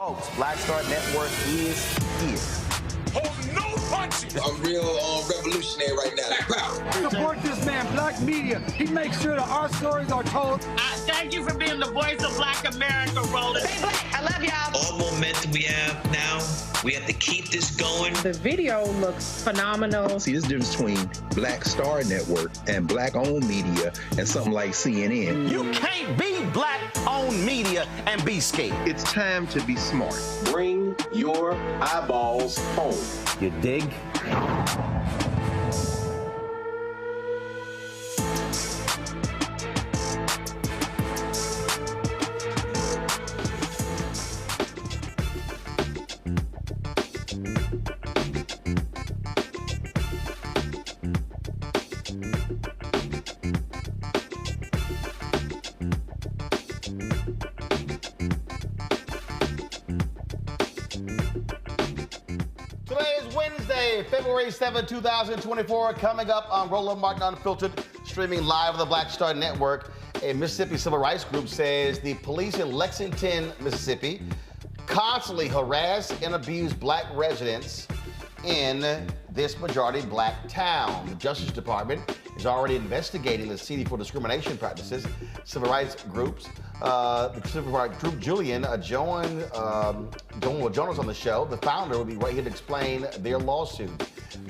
Folks, Black Star Network is here. Oh, no punches! I'm real revolutionary right now. Support this man, Black Media. He makes sure that our stories are told. Thank you for being the voice of Black America, Roland. Stay black. I love y'all. All momentum we have now, we have to keep this going. The video looks phenomenal. See, this difference between Black Star Network and Black-owned media and something like CNN. You can't be Black-owned media and be scared. It's time to be smart. Bring your eyeballs home. You dig? February 7, 2024, coming up on Roland Martin Unfiltered, streaming live on the Black Star Network. A Mississippi civil rights group says the police in Lexington, Mississippi, constantly harass and abuse Black residents in this majority Black town. The Justice Department is already investigating the CD for discrimination practices. Civil rights groups, the civil rights group JUILAN, will join us on the show. The founder will be right here to explain their lawsuit.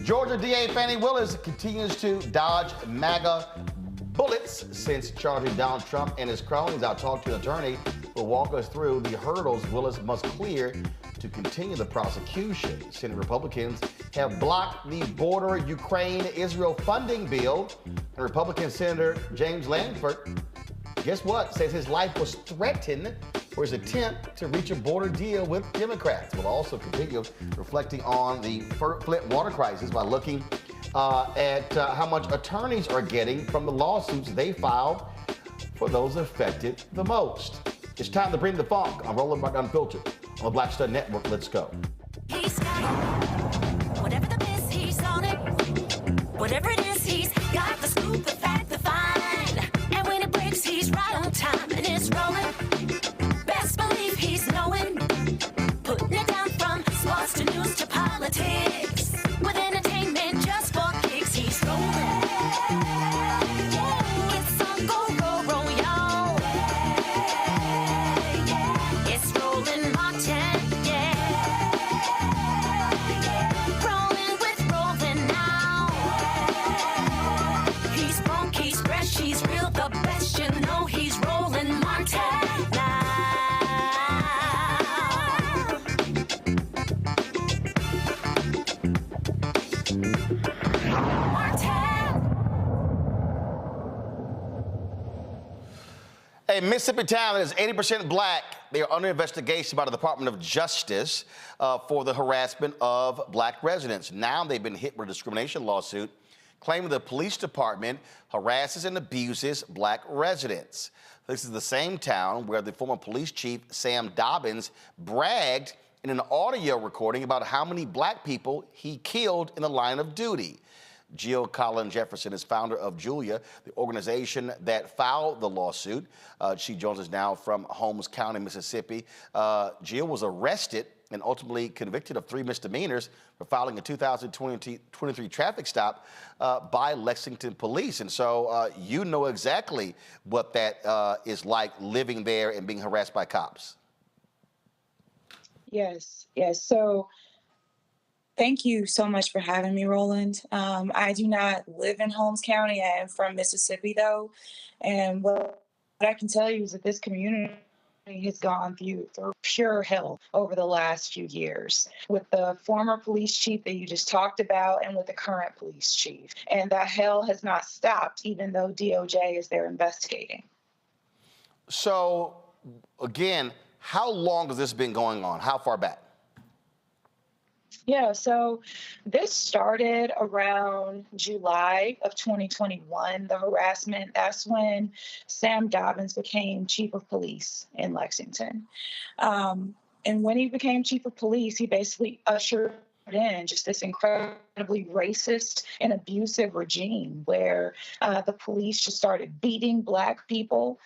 Georgia DA Fani Willis continues to dodge MAGA bullets since charging Donald Trump and his cronies. I'll talk to an attorney who will walk us through the hurdles Willis must clear to continue the prosecution. Senate Republicans have blocked the border Ukraine-Israel funding bill, and Republican Senator James Lankford, guess what, says his life was threatened for his attempt to reach a border deal with Democrats. We'll also continue reflecting on the Flint water crisis by looking at how much attorneys are getting from the lawsuits they filed for those affected the most. It's time to bring the funk on Roland Martin Unfiltered on the Black Star Network. Let's go. He's got it. Whatever the miss, he's on it. Whatever it is, he's got the scoop, the fact, the find. And when it breaks, he's right on time and it's rolling. Best believe he's knowing. Putting it down from sports to news to politics. With entertainment just for kicks, he's rolling. It's on go, roll, roll, y'all. It's rolling Martin, yeah. Rolling with rolling now. He's funk, he's fresh, he's real, the best, you know he's rolling Martin now. A Mississippi town that is 80% Black. They are under investigation by the Department of Justice for the harassment of Black residents. Now they've been hit with a discrimination lawsuit claiming the police department harasses and abuses Black residents. This is the same town where the former police chief, Sam Dobbins, bragged in an audio recording about how many Black people he killed in the line of duty. Jill Colin Jefferson is founder of Julia, the organization that filed the lawsuit. She joins us now from Holmes County, Mississippi. Jill was arrested and ultimately convicted of 3 misdemeanors for filing a 2023 traffic stop by Lexington police. And so you know exactly what that is like, living there and being harassed by cops. Yes. So thank you so much for having me, Roland. I do not live in Holmes County. I am from Mississippi, though. And what I can tell you is that this community has gone through pure hell over the last few years with the former police chief that you just talked about and with the current police chief. And that hell has not stopped, even though DOJ is there investigating. So, again, how long has this been going on? How far back? Yeah, so this started around July of 2021, the harassment. That's when Sam Dobbins became chief of police in Lexington. And when he became chief of police, he basically ushered in just this incredibly racist and abusive regime where the police just started beating Black people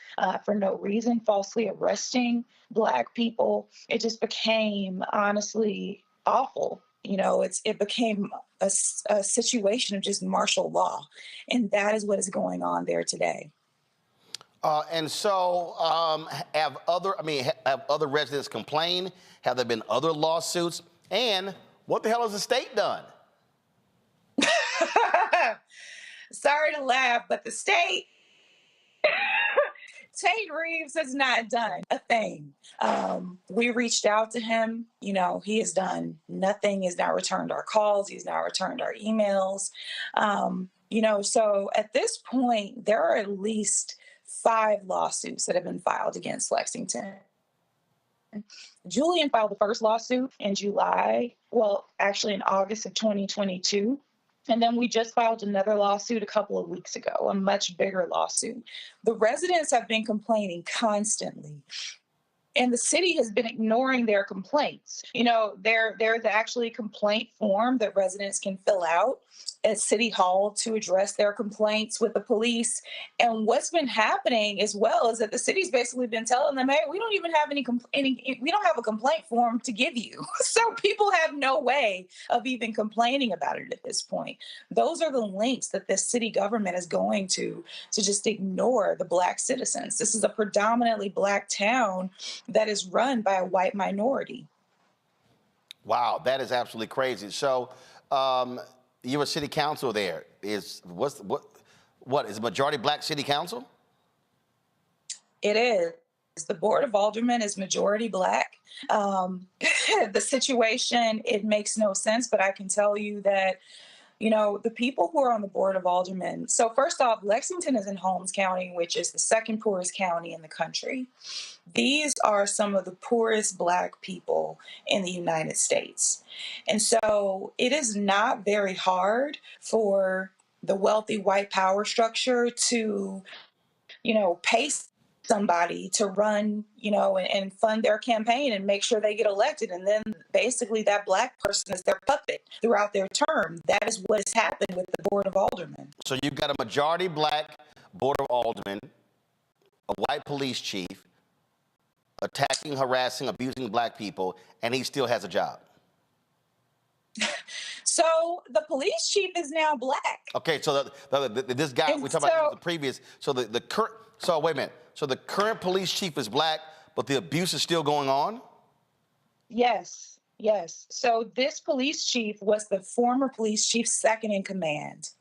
for no reason, falsely arresting Black people. It just became, honestly, awful. It became a situation of just martial law, and that is what is going on there today. And so, have other residents complained? Have there been other lawsuits? And what the hell has the state done? Sorry to laugh, but the state. Tate Reeves has not done a thing. We reached out to him. He has done nothing. He's not returned our calls. He's not returned our emails. So at this point, there are at least 5 lawsuits that have been filed against Lexington. JUILAN filed the first lawsuit in in August of 2022. And then we just filed another lawsuit a couple of weeks ago, a much bigger lawsuit. The residents have been complaining constantly, and the city has been ignoring their complaints. There's actually a complaint form that residents can fill out at City Hall to address their complaints with the police. And what's been happening as well is that the city's basically been telling them, hey, we don't even have we don't have a complaint form to give you. So people have no way of even complaining about it at this point. Those are the links that this city government is going to just ignore the Black citizens. This is a predominantly Black town that is run by a white minority. Wow, that is absolutely crazy. So, you're a city council there. Is a majority Black city council? It is. The Board of Aldermen is majority Black. The situation, it makes no sense, but I can tell you that the people who are on the Board of Aldermen. So first off, Lexington is in Holmes County, which is the second poorest county in the country. These are some of the poorest Black people in the United States. And so it is not very hard for the wealthy white power structure to, pay somebody to run, and fund their campaign and make sure they get elected. And then basically that Black person is their puppet throughout their term. That is what has happened with the Board of Aldermen. So you've got a majority Black Board of Aldermen, a white police chief, attacking, harassing, abusing Black people, and he still has a job. So the police chief is now Black. Okay, so this guy we talked about the previous. So the current. So wait a minute. So the current police chief is Black, but the abuse is still going on? Yes. So this police chief was the former police chief's second in command.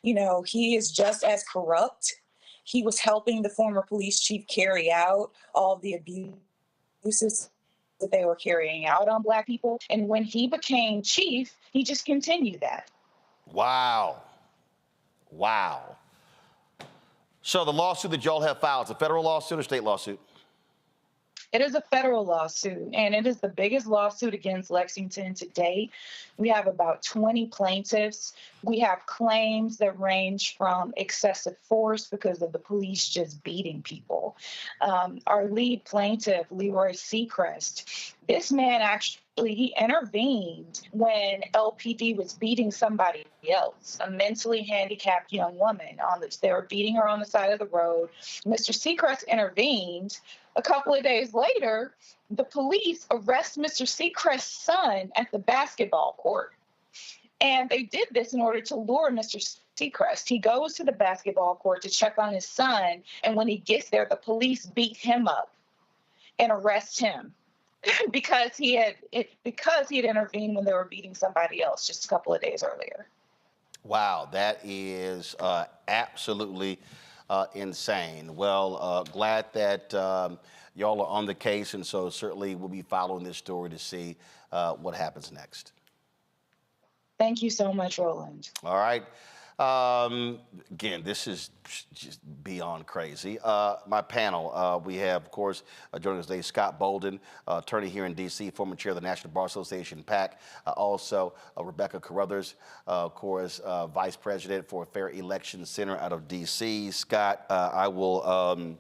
He is just as corrupt. He was helping the former police chief carry out all of the abuses that they were carrying out on Black people. And when he became chief, he just continued that. Wow. So the lawsuit that y'all have filed, is it a federal lawsuit or state lawsuit? It is a federal lawsuit, and it is the biggest lawsuit against Lexington to date. We have about 20 plaintiffs. We have claims that range from excessive force because of the police just beating people. Our lead plaintiff, Leroy Seacrest, this man actually He intervened when LPD was beating somebody else, a mentally handicapped young woman. They were beating her on the side of the road. Mr. Seacrest intervened. A couple of days later, the police arrest Mr. Seacrest's son at the basketball court. And they did this in order to lure Mr. Seacrest. He goes to the basketball court to check on his son, and when he gets there, the police beat him up and arrest him because he had intervened when they were beating somebody else just a couple of days earlier. Wow, that is absolutely insane. Well, glad that y'all are on the case, and so certainly we'll be following this story to see what happens next. Thank you so much, Roland. All right. Again, this is just beyond crazy. My panel, we have, of course, joining us today, Scott Bolden, attorney here in D.C., former chair of the National Bar Association, PAC. Also, Rebecca Carruthers, of course, vice president for Fair Election Center out of D.C. Scott, I will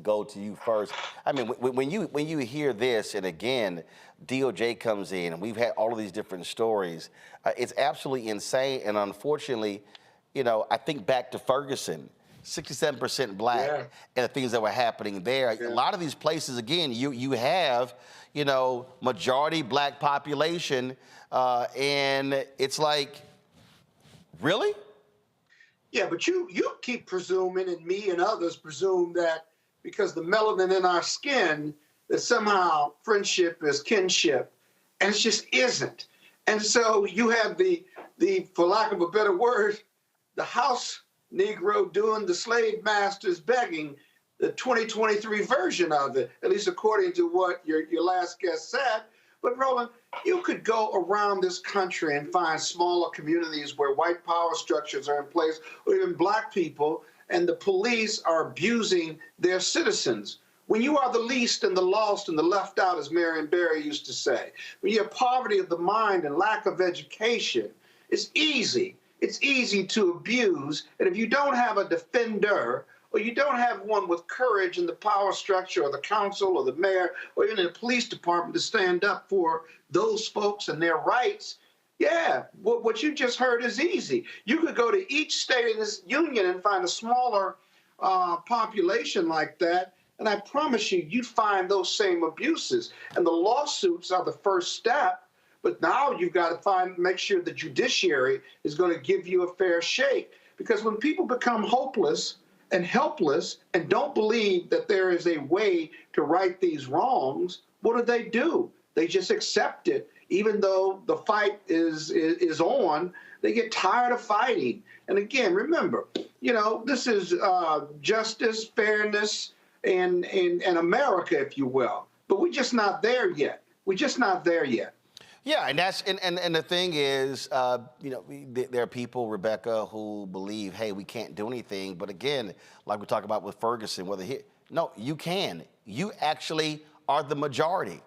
go to you first. I mean, when you hear this, and again, DOJ comes in, and we've had all of these different stories, it's absolutely insane. And unfortunately, you know, I think back to Ferguson, 67% black, and the things that were happening there. A lot of these places, again, you have, you know, majority black population, and it's like, really? Yeah, but you keep presuming, and me and others presume that because the melanin in our skin, that somehow friendship is kinship, and it just isn't. And so you have the for lack of a better word, the house Negro doing the slave masters begging, the 2023 version of it, at least according to what your last guest said. But Roland, you could go around this country and find smaller communities where white power structures are in place, or even black people, and the police are abusing their citizens. When you are the least and the lost and the left out, as Marion Barry used to say, when you have poverty of the mind and lack of education, it's easy. It's easy to abuse. And if you don't have a defender, or you don't have one with courage in the power structure or the council or the mayor or even in the police department to stand up for those folks and their rights, yeah, what you just heard is easy. You could go to each state in this union and find a smaller population like that, and I promise you, you'd find those same abuses. And the lawsuits are the first step, but now you've got to make sure the judiciary is going to give you a fair shake. Because when people become hopeless and helpless and don't believe that there is a way to right these wrongs, what do? They just accept it. Even though the fight is on, they get tired of fighting. And again, remember, you know, this is justice, fairness, and America, if you will. But we're just not there yet. We're just not there yet. Yeah, and that's and the thing is, you know, there are people, Rebecca, who believe, hey, we can't do anything. But again, like we talked about with Ferguson, no, you can. You actually are the majority.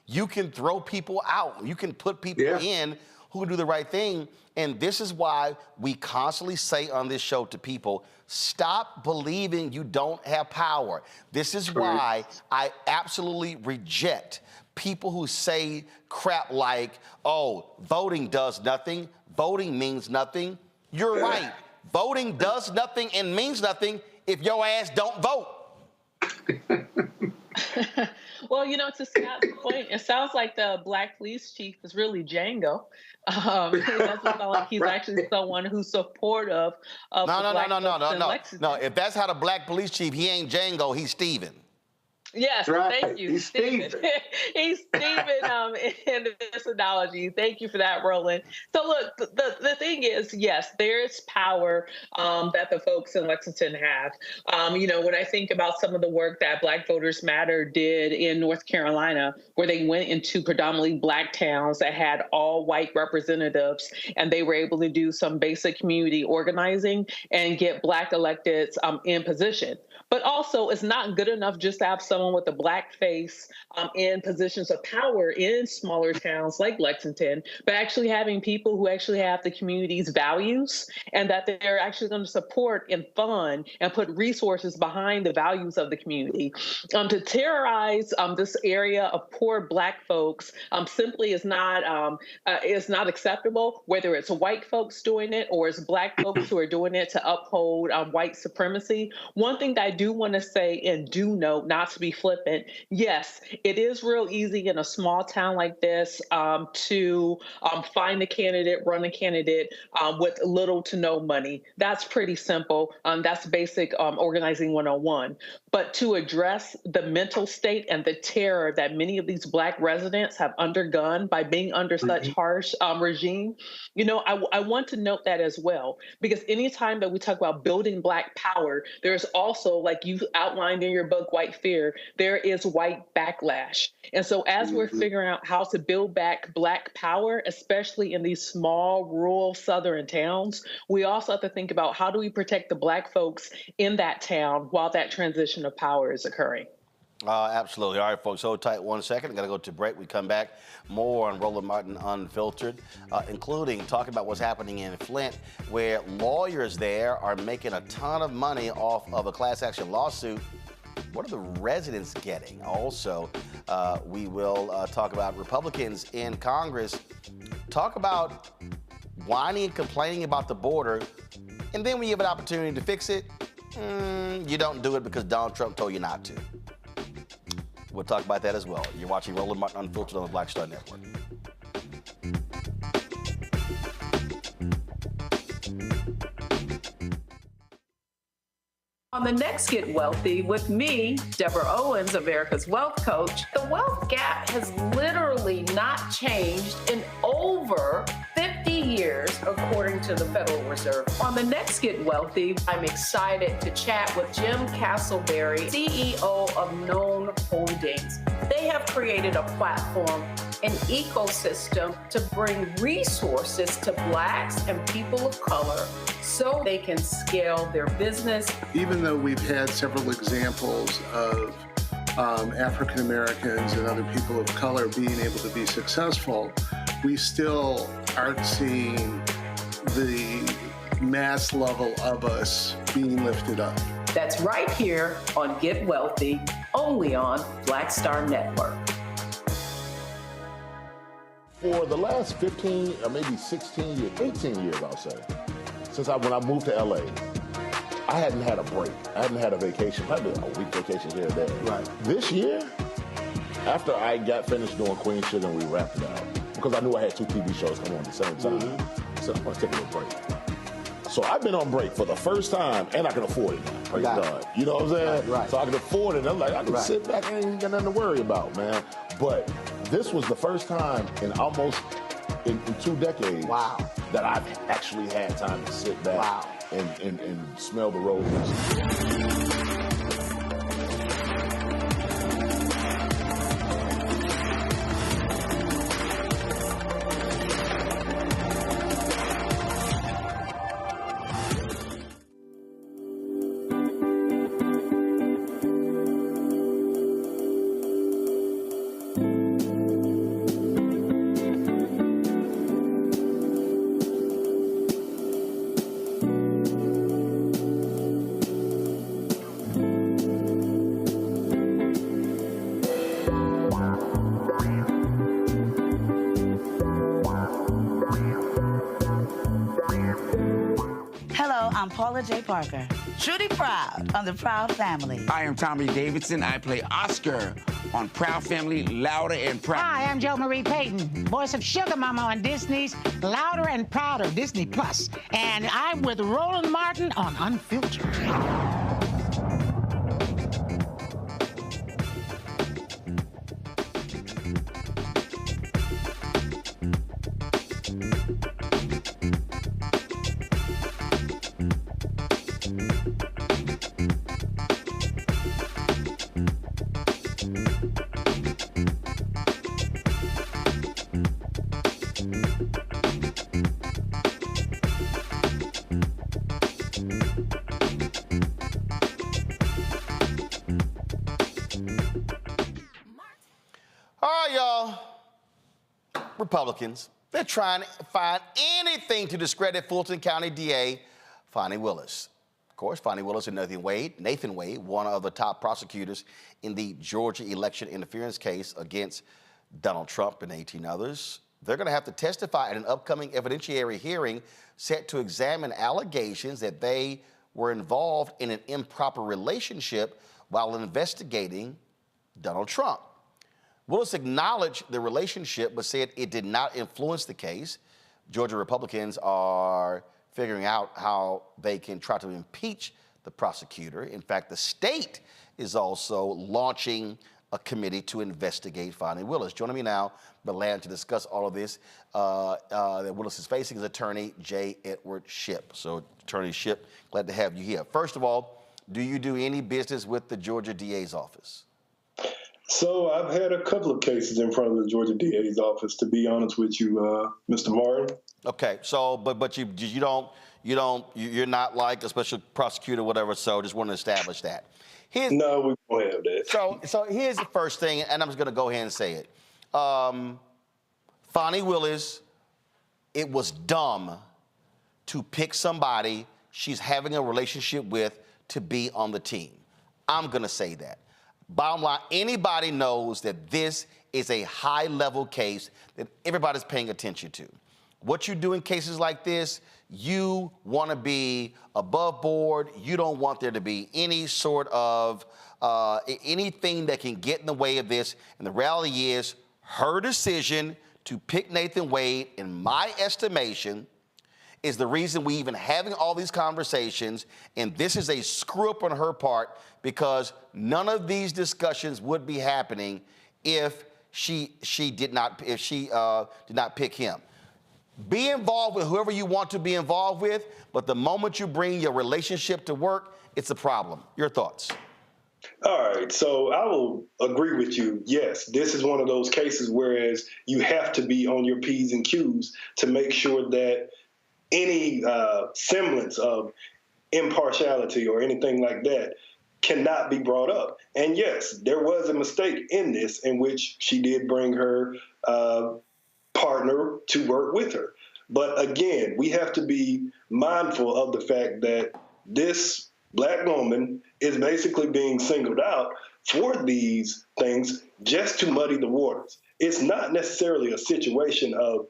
You can throw people out. You can put people in who do the right thing. And this is why we constantly say on this show to people, stop believing you don't have power. This is why I absolutely reject people who say crap like, oh, voting does nothing. Voting means nothing. You're right. Voting does nothing and means nothing if your ass don't vote. Well, you know, to Scott's point, it sounds like the black police chief is really Django. It doesn't sound like he's actually someone who's supportive of the black folks in Lexington. No, if that's how the black police chief, he ain't Django, he's Steven. Yes, thank you. He's Steven. He's Steven in this analogy. Thank you for that, Roland. So look, the thing is, yes, there is power that the folks in Lexington have. You know, when I think about some of the work that Black Voters Matter did in North Carolina, where they went into predominantly black towns that had all white representatives, and they were able to do some basic community organizing and get black electeds in position. But also, it's not good enough just to have some someone with a black face in positions of power in smaller towns like Lexington, but actually having people who actually have the community's values and that they're actually going to support and fund and put resources behind the values of the community. To terrorize this area of poor black folks simply is not acceptable, whether it's white folks doing it or it's black folks who are doing it to uphold white supremacy. One thing that I do want to say and do note, not to be flippant, yes, it is real easy in a small town like this to find a candidate, run a candidate with little to no money. That's pretty simple. That's basic organizing 101. But to address the mental state and the terror that many of these black residents have undergone by being under such harsh regime, I want to note that as well, because anytime that we talk about building black power, there's also, like you outlined in your book, White Fear, there is white backlash. And so as we're figuring out how to build back black power, especially in these small, rural, southern towns, we also have to think about how do we protect the black folks in that town while that transition of power is occurring. Absolutely. All right, folks, hold tight 1 second. I'm going to go to break. We come back, more on Roland Martin Unfiltered, including talking about what's happening in Flint, where lawyers there are making a ton of money off of a class action lawsuit. What are the residents getting? Also, we will talk about Republicans in Congress, talk about whining and complaining about the border, and then when you have an opportunity to fix it, you don't do it because Donald Trump told you not to. We'll talk about that as well. You're watching Roland Martin Unfiltered on the Black Star Network. On the next Get Wealthy with me, Deborah Owens, America's Wealth Coach, the wealth gap has literally not changed in over 50 years, according to the Federal Reserve. On the next Get Wealthy, I'm excited to chat with Jim Castleberry, CEO of Known Holdings. They have created a platform, an ecosystem to bring resources to Blacks and people of color so they can scale their business. Even though we've had several examples of African Americans and other people of color being able to be successful, we still aren't seeing the mass level of us being lifted up. That's right here on Get Wealthy, only on Black Star Network. For the last 15 or maybe 16 years, 18 years, I'll say, since when I moved to LA, I hadn't had a break. I hadn't had a vacation, probably a week vacation here and there. Right. This year, after I got finished doing Queen Sugar and we wrapped it out, because I knew I had 2 TV shows coming on at the same time, I said, I'm going to take a little break. So I've been on break for the first time, and I can afford it now. Praise God. You know what I'm saying? Right. So I can afford it. I'm like, I can sit back and ain't got nothing to worry about, man. But this was the first time in almost in 2 decades that I've actually had time to sit back and smell the roses. J. Parker, truly proud on the Proud Family. I am Tommy Davidson. I play Oscar on Proud Family, Louder and Proud. Hi, I'm Jo Marie Payton, voice of Sugar Mama on Disney's Louder and Prouder, Disney Plus. And I'm with Roland Martin on Unfiltered. Republicans, they're trying to find anything to discredit Fulton County DA Fani Willis. Of course, Fani Willis and Nathan Wade, one of the top prosecutors in the Georgia election interference case against Donald Trump and 18 others. They're going to have to testify at an upcoming evidentiary hearing set to examine allegations that they were involved in an improper relationship while investigating Donald Trump. Willis acknowledged the relationship but said it did not influence the case. Georgia Republicans are figuring out how they can try to impeach the prosecutor. In fact, the state is also launching a committee to investigate Fani Willis. Joining me now, to discuss all of this that Willis is facing is attorney J. Edward Shipp. So, Attorney Shipp, glad to have you here. First of all, do you do any business with the Georgia DA's office? So I've had a couple of cases in front of the Georgia DA's office, to be honest with you, Mr. Martin. Okay, so but you're not like a special prosecutor or whatever, so just want to establish that. No, we don't have that. So here's the first thing, and I'm just going to go ahead and say it. Fani Willis, it was dumb to pick somebody she's having a relationship with to be on the team. I'm going to say that. Bottom line, anybody knows that this is a high-level case that everybody's paying attention to. What you do in cases like this, you want to be above board. You don't want there to be any sort of anything that can get in the way of this. And the reality is, her decision to pick Nathan Wade, in my estimation, is the reason we even having all these conversations, and this is a screw up on her part, because none of these discussions would be happening if she did not pick him. Be involved with whoever you want to be involved with, but the moment you bring your relationship to work, it's a problem. Your thoughts? All right, so I will agree with you. Yes, this is one of those cases whereas you have to be on your P's and Q's to make sure that any semblance of impartiality or anything like that cannot be brought up. And yes, there was a mistake in this in which she did bring her partner to work with her. But again, we have to be mindful of the fact that this Black woman is basically being singled out for these things just to muddy the waters. It's not necessarily a situation of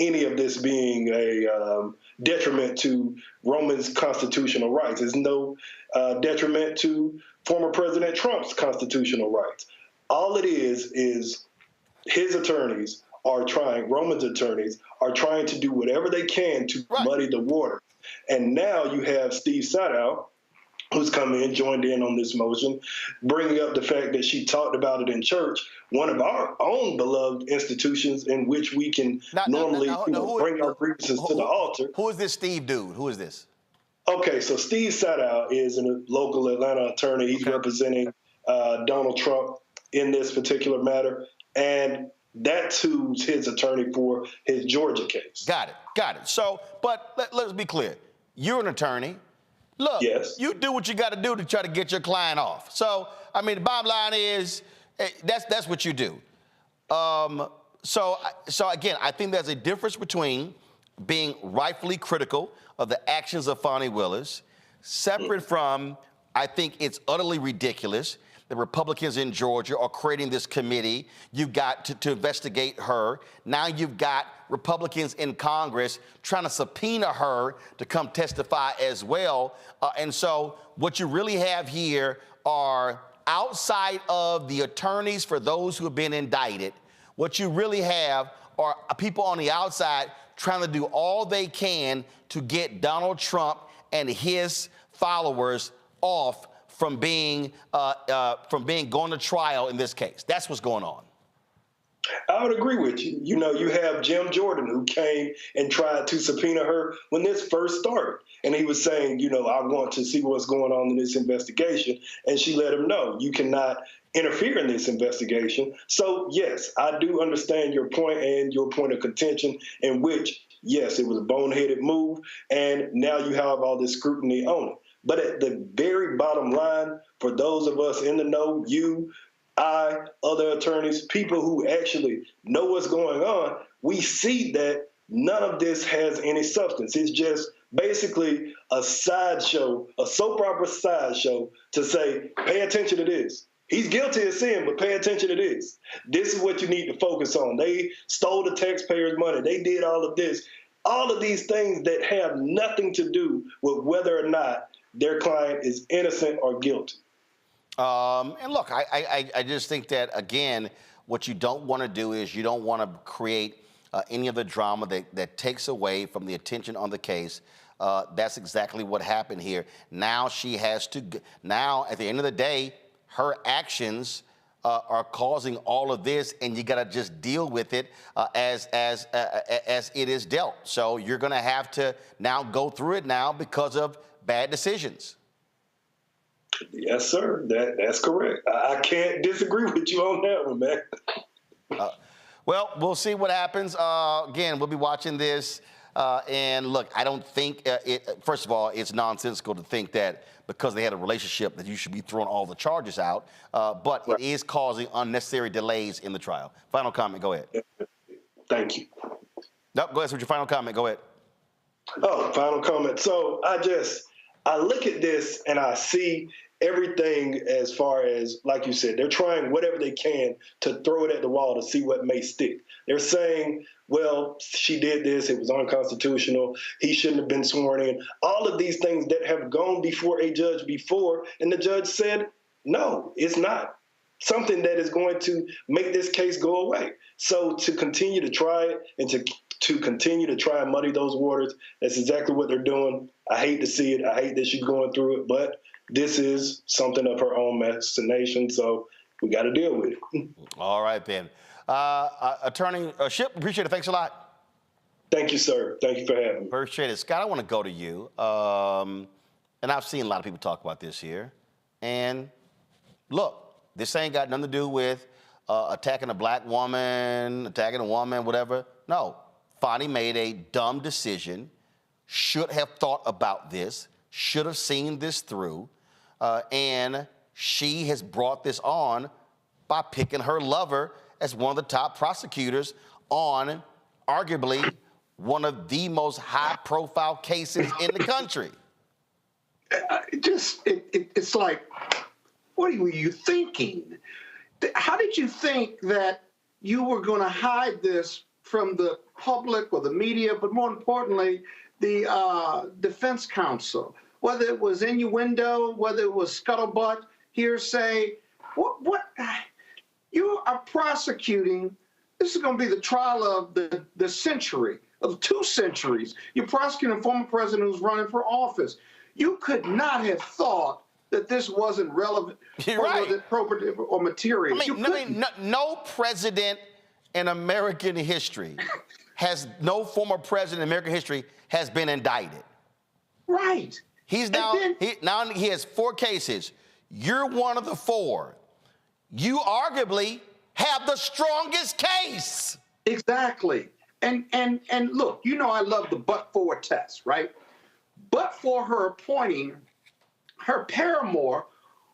any of this being a detriment to Roman's constitutional rights. There's no detriment to former President Trump's constitutional rights. All it is his attorneys are trying, Roman's attorneys are trying to do whatever they can to muddy the water. And now you have Steve Sadow, who's come in, joined in on this motion, bringing up the fact that she talked about it in church, one of our own beloved institutions in which we can normally bring our grievances to the altar. Who is this Steve dude? Who is this? Okay, so Steve Sadow is a local Atlanta attorney. He's representing Donald Trump in this particular matter, and that's who's his attorney for his Georgia case. Got it. So, but let's be clear. You're an attorney. Look, yes, you do what you got to do to try to get your client off. So, I mean, the bottom line is that's what you do. So again, I think there's a difference between being rightfully critical of the actions of Fani Willis, separate from, I think it's utterly ridiculous the Republicans in Georgia are creating this committee. You've got to investigate her. Now you've got Republicans in Congress trying to subpoena her to come testify as well. And so what you really have here are, outside of the attorneys for those who have been indicted, what you really have are people on the outside trying to do all they can to get Donald Trump and his followers off from being going to trial in this case. That's what's going on. I would agree with you. You know, you have Jim Jordan, who came and tried to subpoena her when this first started. And he was saying, you know, I want to see what's going on in this investigation. And she let him know, you cannot interfere in this investigation. So, yes, I do understand your point and your point of contention in which, yes, it was a boneheaded move. And now you have all this scrutiny on it. But at the very bottom line, for those of us in the know, you, I, other attorneys, people who actually know what's going on, we see that none of this has any substance. It's just basically a sideshow, a soap opera sideshow to say, pay attention to this. He's guilty of sin, but pay attention to this. This is what you need to focus on. They stole the taxpayers' money. They did all of this. All of these things that have nothing to do with whether or not their client is innocent or guilty. And look, I just think that, again, what you don't want to do is you don't want to create any of the drama that takes away from the attention on the case. That's exactly what happened here. Now she has to, now at the end of the day, her actions are causing all of this, and you got to just deal with it as it is dealt. So you're going to have to now go through it now because of bad decisions. Yes, sir. That's correct. I can't disagree with you on that one, man. Well, we'll see what happens. Again, we'll be watching this. And look, I don't think, first of all, it's nonsensical to think that because they had a relationship that you should be throwing all the charges out. But it is causing unnecessary delays in the trial. Final comment, go ahead. Thank you. Nope, go ahead with your final comment, go ahead. Oh, final comment. So I look at this and I see everything as far as, like you said, they're trying whatever they can to throw it at the wall to see what may stick. They're saying, well, she did this, it was unconstitutional, he shouldn't have been sworn in. All of these things that have gone before a judge before, and the judge said, no, it's not something that is going to make this case go away. So to continue to try it and to continue to try and muddy those waters, that's exactly what they're doing. I hate to see it. I hate that she's going through it, but this is something of her own machination, so we got to deal with it. All right, Ben. Attorney Shipp, appreciate it. Thanks a lot. Thank you, sir. Thank you for having me. Appreciate it. Scott, I want to go to you. And I've seen a lot of people talk about this here. And look, this ain't got nothing to do with attacking a black woman, attacking a woman, whatever. No, Fani made a dumb decision, should have thought about this, should have seen this through, and she has brought this on by picking her lover as one of the top prosecutors on arguably one of the most high-profile cases in the country. It's like, what were you thinking? How did you think that you were going to hide this from the public or the media, but more importantly, the defense counsel? Whether it was innuendo, whether it was scuttlebutt, hearsay, what you are prosecuting. This is going to be the trial of the century, of 2 centuries. You're prosecuting a former president who's running for office. You could not have thought that this wasn't relevant or wasn't appropriate or material. No president in American history no former president in American history has been indicted. Right. He's now, he has 4 cases. You're one of the 4. You arguably have the strongest case. Exactly. And look, you know I love the but-for test, right? But for her appointing her paramour,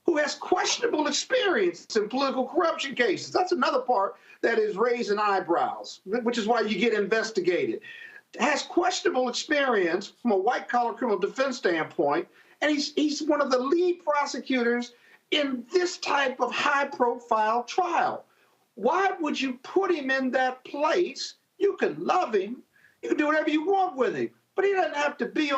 who has questionable experience in political corruption cases. That's another part that is raising eyebrows, which is why you get investigated. Has questionable experience from a white-collar criminal defense standpoint, and he's one of the lead prosecutors in this type of high-profile trial. Why would you put him in that place? You can love him, you can do whatever you want with him, but he doesn't have to be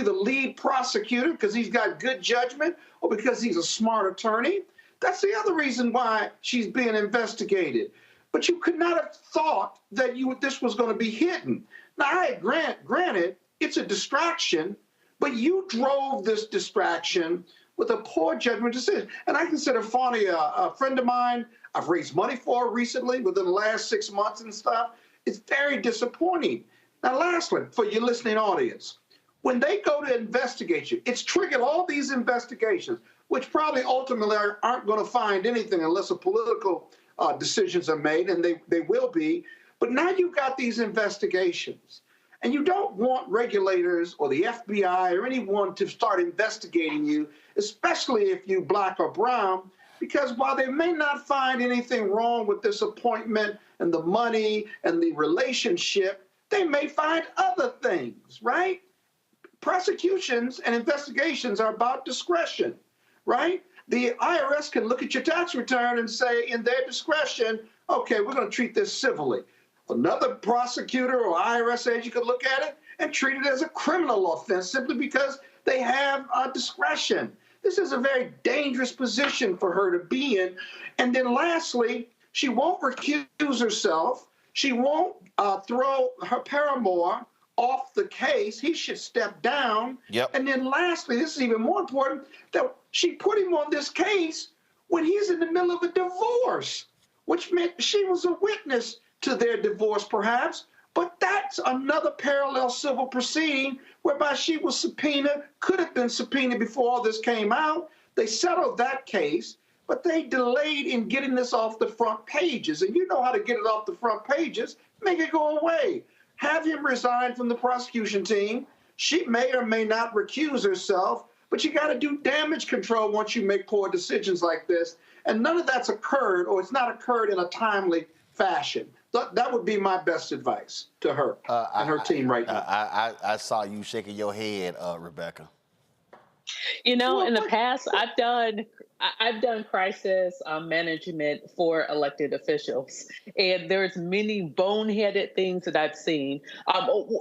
the lead prosecutor because he's got good judgment or because he's a smart attorney. That's the other reason why she's being investigated. But you could not have thought that this was going to be hidden. Now, granted, it's a distraction, but you drove this distraction with a poor judgment decision. And I consider Fani a friend of mine. I've raised money for her recently within the last 6 months and stuff. It's very disappointing. Now, lastly, for your listening audience, when they go to investigate you, it's triggered all these investigations, which probably ultimately aren't going to find anything unless a political decisions are made, and they will be. But now you've got these investigations, and you don't want regulators or the FBI or anyone to start investigating you, especially if you're black or brown, Because while they may not find anything wrong with this appointment and the money and the relationship, they may find other things, right? Prosecutions and investigations are about discretion, right? The IRS can look at your tax return and say, in their discretion, okay, we're going to treat this civilly. Another prosecutor or IRS agent could look at it and treat it as a criminal offense simply because they have discretion. This is a very dangerous position for her to be in. And then lastly, she won't recuse herself. She won't throw her paramour off the case. He should step down. Yep. And then lastly, this is even more important, that she put him on this case when he's in the middle of a divorce, which meant she was a witness to their divorce perhaps, but that's another parallel civil proceeding whereby she was subpoenaed, could have been subpoenaed before all this came out. They settled that case, but they delayed in getting this off the front pages. And you know how to get it off the front pages, make it go away. Have him resign from the prosecution team. She may or may not recuse herself, but you got to do damage control once you make poor decisions like this. And none of that's occurred, or it's not occurred in a timely fashion. That would be my best advice to her and her team right now. I saw you shaking your head, Rebecca. You know, in the past, I've done crisis management for elected officials, and there's many boneheaded things that I've seen.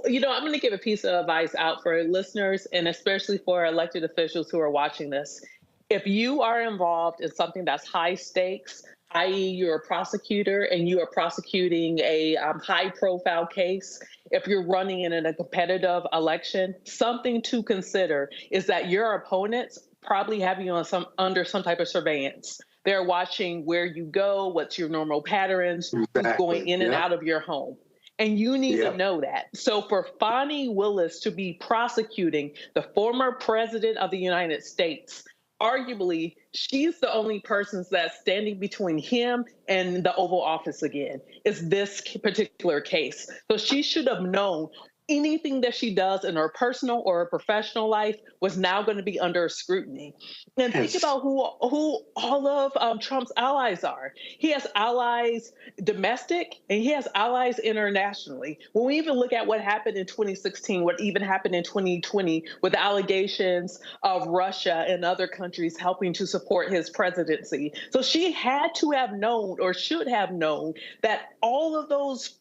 You know, I'm going to give a piece of advice out for listeners, and especially for elected officials who are watching this. If you are involved in something that's high stakes, i.e. you're a prosecutor and you are prosecuting a high-profile case, if you're running in a competitive election, something to consider is that your opponents probably have you on under some type of surveillance. They're watching where you go, what's your normal patterns, who's going in and out of your home. And you need to know that. So for Fani Willis to be prosecuting the former president of the United States, arguably, she's the only person that's standing between him and the Oval Office again, is this particular case. So she should have known anything that she does in her personal or her professional life was now going to be under scrutiny. And think about who all of Trump's allies are. He has allies domestic and he has allies internationally. When we even look at what happened in 2016, what even happened in 2020 with allegations of Russia and other countries helping to support his presidency. So she had to have known, or should have known, that all of those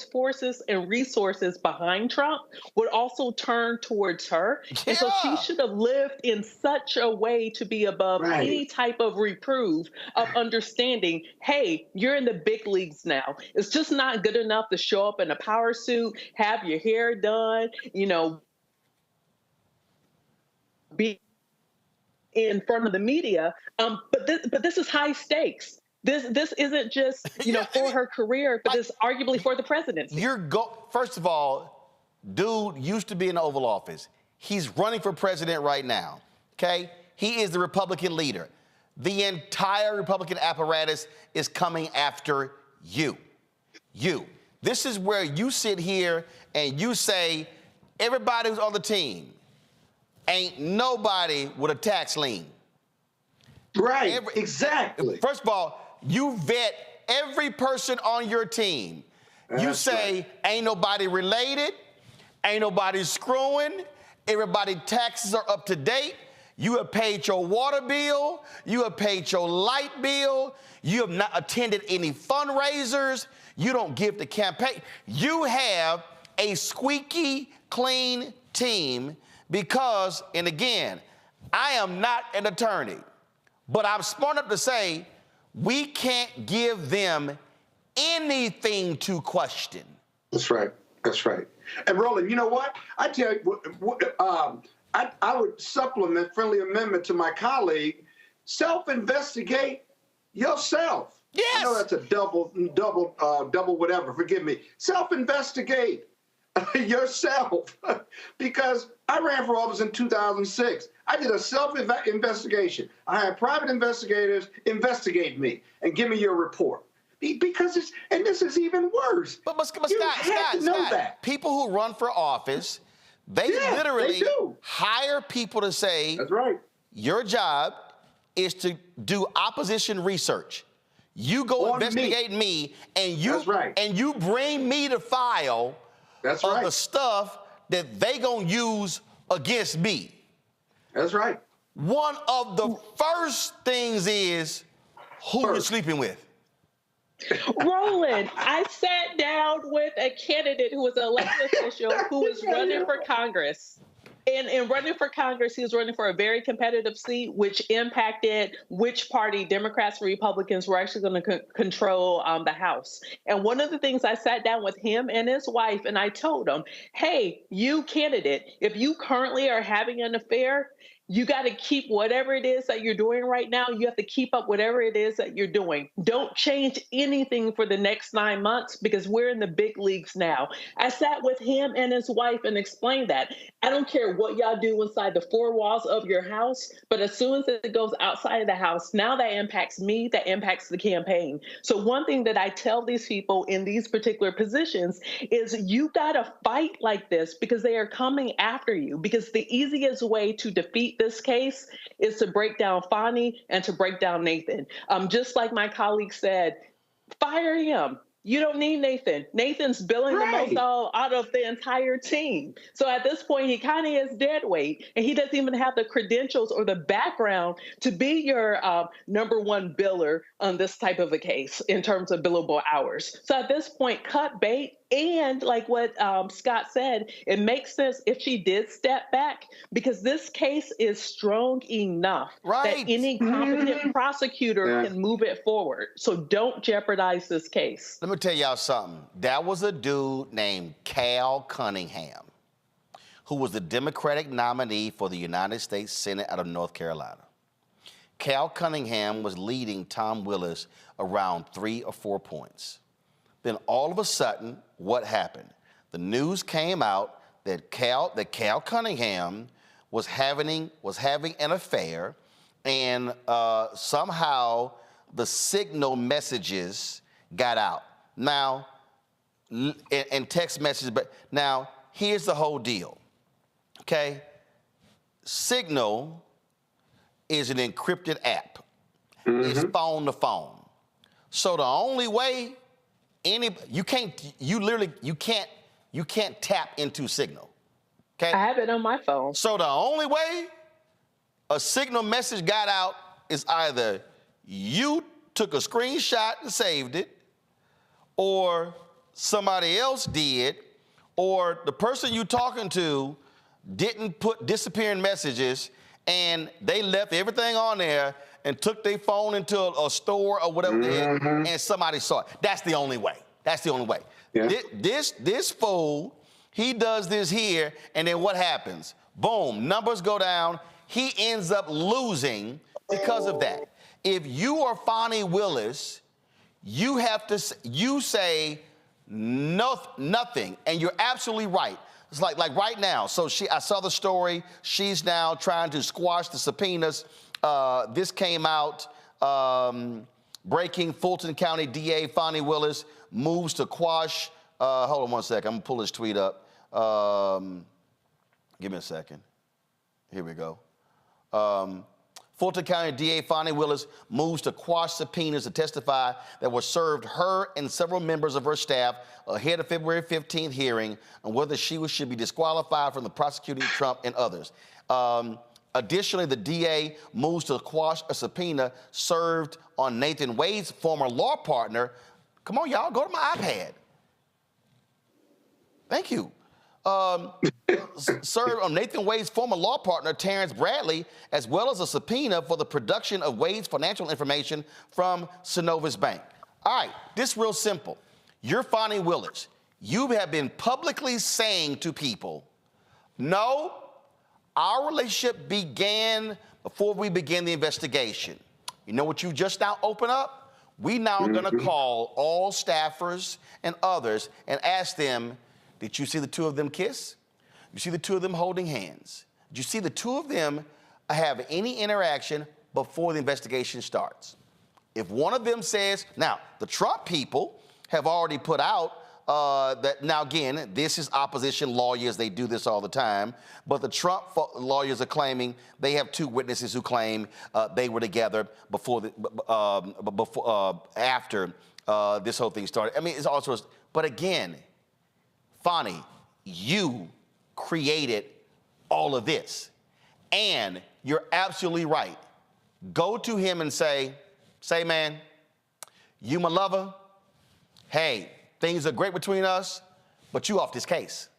forces and resources behind Trump would also turn towards her. And so she should have lived in such a way to be above any type of reproof of understanding, hey, you're in the big leagues now. It's just not good enough to show up in a power suit, have your hair done, you know, be in front of the media. But this is high stakes. This isn't just, you know, for her career, but it's arguably for the presidency. First of all, dude used to be in the Oval Office. He's running for president right now, okay? He is the Republican leader. The entire Republican apparatus is coming after you. This is where you sit here and you say, everybody who's on the team, ain't nobody with a tax lien. Right, exactly. First of all, you vet every person on your team. You say, ain't nobody related, ain't nobody screwing, everybody's taxes are up to date, you have paid your water bill, you have paid your light bill, you have not attended any fundraisers, you don't give to campaign. You have a squeaky clean team because, and again, I am not an attorney, but I'm smart enough to say we can't give them anything to question. That's right. That's right. And Roland, you know what? I tell you, I would supplement friendly amendment to my colleague. Self-investigate yourself. Yes. I know that's a double whatever. Forgive me. Self-investigate yourself, because I ran for office in 2006. I did a self-investigation. I had private investigators investigate me and give me your report. Because this is even worse. But Scott, people who run for office, they literally hire people to say, that's right, your job is to do opposition research. You go investigate me, and you bring me the file of the stuff that they gonna use against me. That's right. One of the first things is who you're sleeping with. Roland, I sat down with a candidate who was an elected official who was running for Congress. And in running for Congress, he was running for a very competitive seat, which impacted which party, Democrats or Republicans, were actually going to control the House. And one of the things, I sat down with him and his wife, and I told him, hey, you candidate, if you currently are having an affair, you got to keep whatever it is that you're doing right now. You have to keep up whatever it is that you're doing. Don't change anything for the next 9 months because we're in the big leagues now. I sat with him and his wife and explained that. I don't care what y'all do inside the four walls of your house, but as soon as it goes outside of the house, now that impacts me, that impacts the campaign. So one thing that I tell these people in these particular positions is you got to fight like this because they are coming after you, because the easiest way to defeat this case is to break down Fani and to break down Nathan. Just like my colleague said, fire him. You don't need Nathan. Nathan's billing the most out of the entire team. So at this point, he kind of is dead weight, and he doesn't even have the credentials or the background to be your number one biller on this type of a case in terms of billable hours. So at this point, cut bait. And like what Scott said, it makes sense if she did step back because this case is strong enough that any competent prosecutor can move it forward. So don't jeopardize this case. Let me tell y'all something. That was a dude named Cal Cunningham, who was the Democratic nominee for the United States Senate out of North Carolina. Cal Cunningham was leading Tom Willis around 3 or 4 points. Then all of a sudden, what happened? The news came out that Cal Cunningham was having an affair, and somehow the signal messages got out. Now, and text messages, but now here's the whole deal. Okay, Signal is an encrypted app. It's phone to phone. So the only way you can't tap into Signal. Okay? I have it on my phone. So the only way a Signal message got out is either you took a screenshot and saved it, or somebody else did, or the person you talking to didn't put disappearing messages and they left everything on there and took their phone into a store or whatever and somebody saw it. That's the only way. That's the only way. Yeah. This fool, he does this here, and then what happens? Boom, numbers go down. He ends up losing because of that. If you are Fani Willis, you have to, you say nothing, and you're absolutely right. It's like right now. So I saw the story. She's now trying to squash the subpoenas. This came out, breaking Fulton County DA Fani Willis moves to quash, hold on one second, I'm gonna pull this tweet up. Give me a second. Here we go. Fulton County DA Fani Willis moves to quash subpoenas to testify that were served her and several members of her staff ahead of February 15th hearing on whether she should be disqualified from the prosecuting Trump and others. Additionally, the DA moves to quash a subpoena served on Nathan Wade's former law partner. Come on, y'all, go to my iPad. Thank you. Served on Nathan Wade's former law partner, Terrence Bradley, as well as a subpoena for the production of Wade's financial information from Synovus Bank. All right, this is real simple. You're Fani Willis. You have been publicly saying to people, no, our relationship began before we began the investigation. You know what you just now open up? We now are gonna call all staffers and others and ask them, did you see the two of them kiss? You see the two of them holding hands? Did you see the two of them have any interaction before the investigation starts? If one of them says, now, the Trump people have already put out that now again, this is opposition lawyers. They do this all the time. But the Trump lawyers are claiming they have two witnesses who claim they were together after this whole thing started. I mean, it's all sorts. But again, Fani, you created all of this, and you're absolutely right. Go to him and say, man, you my lover. Hey, things are great between us, but you off this case.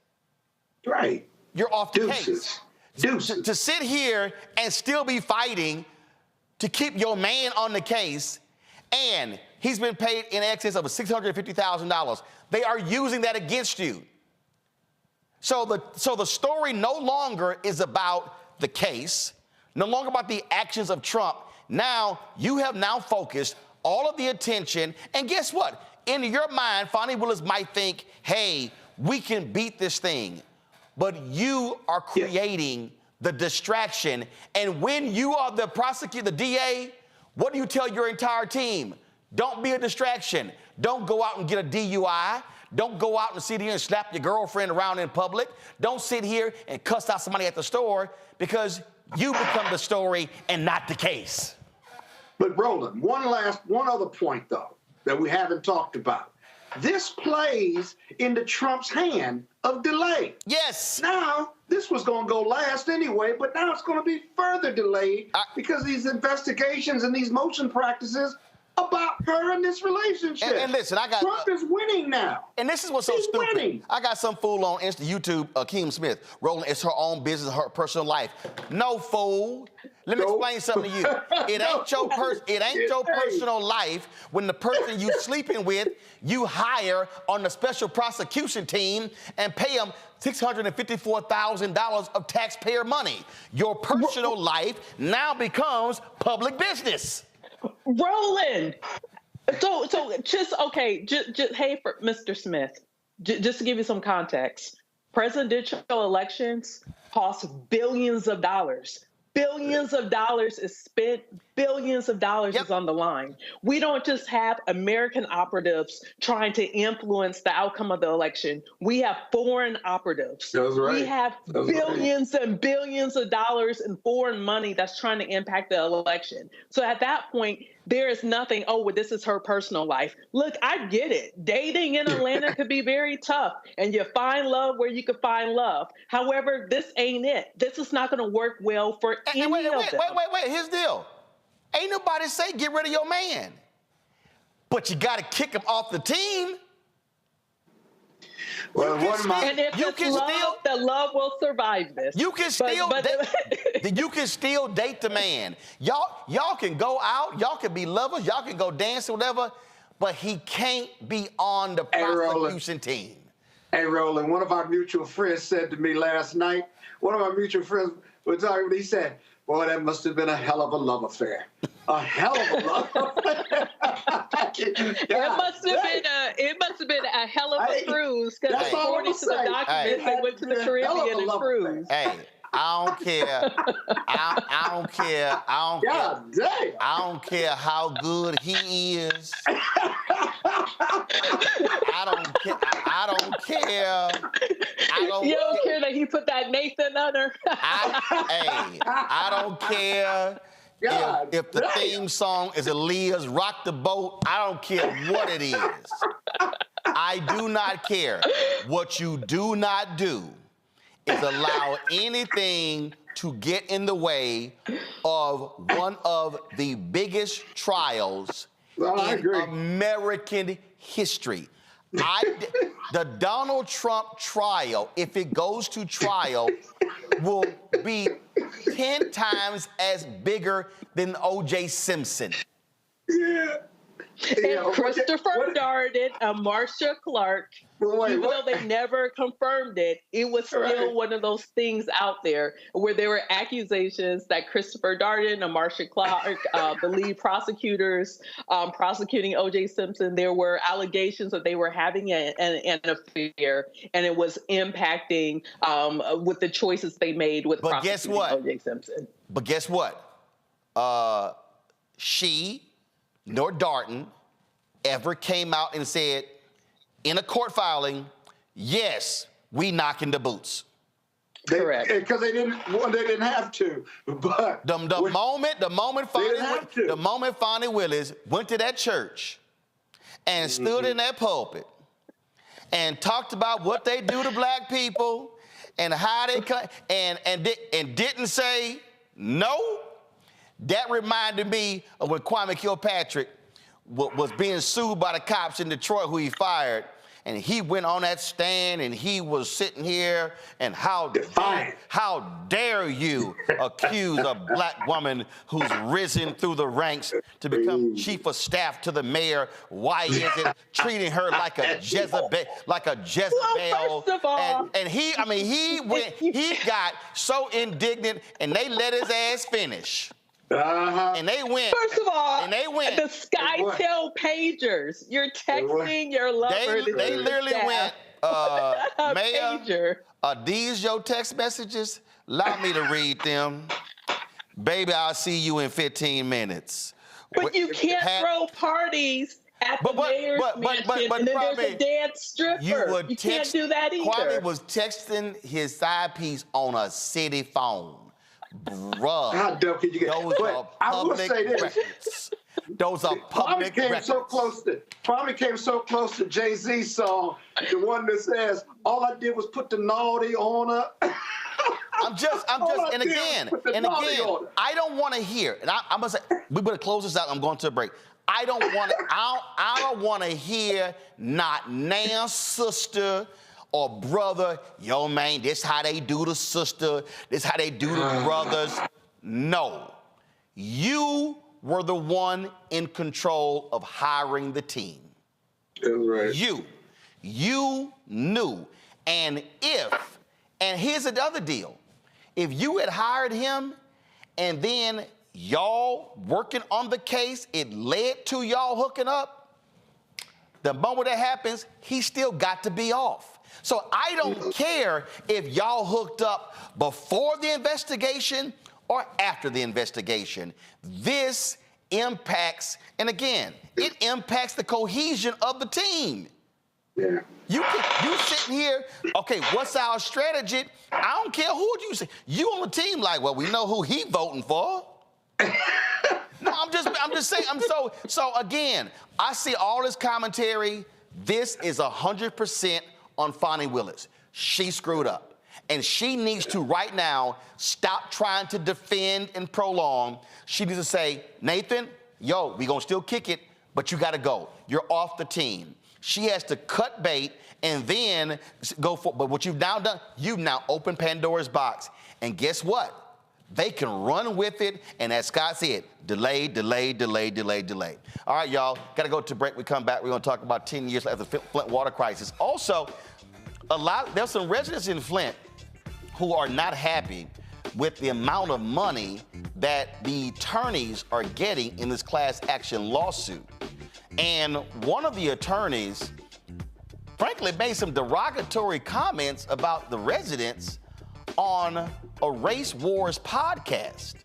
Right. You're off the case. Deuces. To sit here and still be fighting to keep your man on the case, and he's been paid in excess of $650,000. They are using that against you. So the story no longer is about the case, no longer about the actions of Trump. Now, you have now focused all of the attention, and guess what? In your mind, Fani Willis might think, hey, we can beat this thing. But you are creating the distraction. And when you are the prosecutor, the DA, what do you tell your entire team? Don't be a distraction. Don't go out and get a DUI. Don't go out and sit here and slap your girlfriend around in public. Don't sit here and cuss out somebody at the store, because you become the story and not the case. But Roland, one other point, though, that we haven't talked about. This plays into Trump's hand of delay. Yes. Now, this was going to go last anyway, but now it's going to be further delayed because these investigations and these motion practices about her and this relationship. And listen, Trump is winning now. And this is what's so stupid. Winning. I got some fool on YouTube, Akeem Smith, Roland, it's her own business, her personal life. No, fool. Let me explain something to you. It ain't your personal life when the person you sleeping with, you hire on the special prosecution team and pay them $654,000 of taxpayer money. Your personal life now becomes public business. Roland, so just hey, for Mr. Smith, just to give you some context, presidential elections cost billions of dollars. Billions of dollars is spent. Billions of dollars is on the line. We don't just have American operatives trying to influence the outcome of the election. We have foreign operatives. That's right. We have billions and billions of dollars in foreign money that's trying to impact the election. So at that point, there is nothing, well, this is her personal life. Look, I get it. Dating in Atlanta could be very tough, and you find love where you can find love. However, this ain't it. This is not going to work well for any of them. Wait. Here's the deal. Ain't nobody say get rid of your man. But you got to kick him off the team. Well, and if it's love, the love will survive this. You can still date the man. Y'all can go out, y'all can be lovers, y'all can go dance or whatever, but he can't be on the prosecution team. Hey, Roland, one of our mutual friends said to me last night, he said, boy, that must have been a hell of a love affair. A hell of a love affair. It must have been a hell of a cruise, because according to the documents, they went to the Caribbean and cruised. Hey, I don't care. I don't care. I don't care how good he is. I don't care. You don't care that he put that Nathan on her? I don't care. If the theme song is Aaliyah's Rock the Boat, I don't care what it is. I do not care. What you do not do is allow anything to get in the way of one of the biggest trials in American history. The Donald Trump trial, if it goes to trial, will be 10 times as bigger than O.J. Simpson. Yeah. And Christopher Darden and Marcia Clark, even though they never confirmed it, it was still one of those things out there where there were accusations that Christopher Darden and Marcia Clark, the lead prosecutors prosecuting O.J. Simpson, there were allegations that they were having an affair, and it was impacting with the choices they made with prosecuting O.J. Simpson. But guess what? She nor Darden ever came out and said, in a court filing, yes, we knocking the boots. Correct. Because they didn't have to. But the moment Fani Willis went to that church and stood in that pulpit and talked about what they do to black people and how they and didn't say no, that reminded me of when Kwame Kilpatrick was being sued by the cops in Detroit, who he fired. And he went on that stand and he was sitting here and how dare you accuse a black woman who's risen through the ranks to become chief of staff to the mayor? Why is it treating her like a Jezebel? Well, first of all, and he got so indignant and they let his ass finish. And they went. First of all, and they went. The SkyTel pagers. You're texting your lover. They literally went, Mayor, pager. Are these your text messages? Allow me to read them. Baby, I'll see you in 15 minutes. But you can't throw parties at the mayor's mansion and then there's a dance stripper. You can't do that either. Kwame was texting his side piece on a city phone. Bruh. How dumb can you get? I will say this. Records. Those are public records. Kwame came so close to Jay-Z's song, the one that says, all I did was put the naughty on her. and again, I don't want to hear, and I'm gonna say, we better close this out. I'm going to a break. I don't want to hear not now, sister or brother, yo, man, this how they do the sister, this how they do the brothers. No. You were the one in control of hiring the team. That's right. You knew. And here's another deal. If you had hired him and then y'all working on the case, it led to y'all hooking up, the moment that happens, he still got to be off. So I don't care if y'all hooked up before the investigation or after the investigation. This impacts, and again, it impacts the cohesion of the team. Yeah. You sitting here, okay, what's our strategy? I don't care who you say. You on the team like, well, we know who he voting for. No, I'm just saying, so again, I see all this commentary. This is 100% on Fani Willis. She screwed up. And she needs to, right now, stop trying to defend and prolong. She needs to say, Nathan, yo, we gonna still kick it, but you gotta go. You're off the team. She has to cut bait and then go for, but what you've now done, you've now opened Pandora's box. And guess what? They can run with it, and as Scott said, delay. All right, y'all, gotta go to break. We come back, we're gonna talk about 10 years after the Flint water crisis. Also, there's some residents in Flint who are not happy with the amount of money that the attorneys are getting in this class action lawsuit. And one of the attorneys, frankly, made some derogatory comments about the residents on a Race Wars podcast.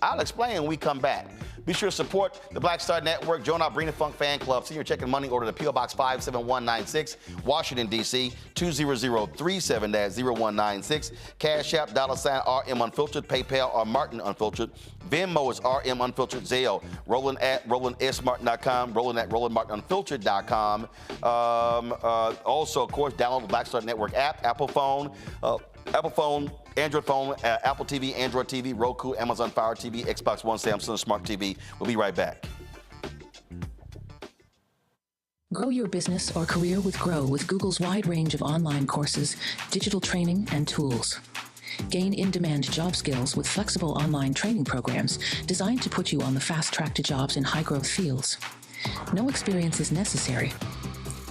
I'll explain when we come back. Be sure to support the Black Star Network. Join our Brina Funk fan club. Senior check and money order to P.O. Box 57196, Washington, D.C. 20037-0196. Cash App, $RM Unfiltered. PayPal, R Martin Unfiltered. Venmo is RM Unfiltered. Zelle, Roland at RolandSMartin.com. Roland at RolandMartinUnfiltered.com. Also, of course, download the Black Star Network app, Apple phone, Android phone, Apple TV, Android TV, Roku, Amazon Fire TV, Xbox One, Samsung Smart TV. We'll be right back. Grow your business or career with Grow with Google's wide range of online courses, digital training, and tools. Gain in-demand job skills with flexible online training programs designed to put you on the fast track to jobs in high-growth fields. No experience is necessary.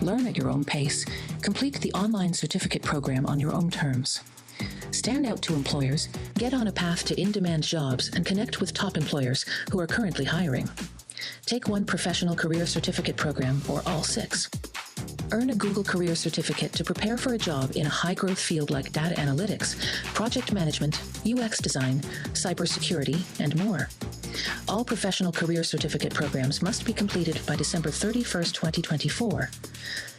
Learn at your own pace. Complete the online certificate program on your own terms. Stand out to employers, get on a path to in-demand jobs, and connect with top employers who are currently hiring. Take one professional career certificate program or all 6. Earn a Google Career Certificate to prepare for a job in a high-growth field like data analytics, project management, UX design, cybersecurity, and more. All professional career certificate programs must be completed by December 31st, 2024.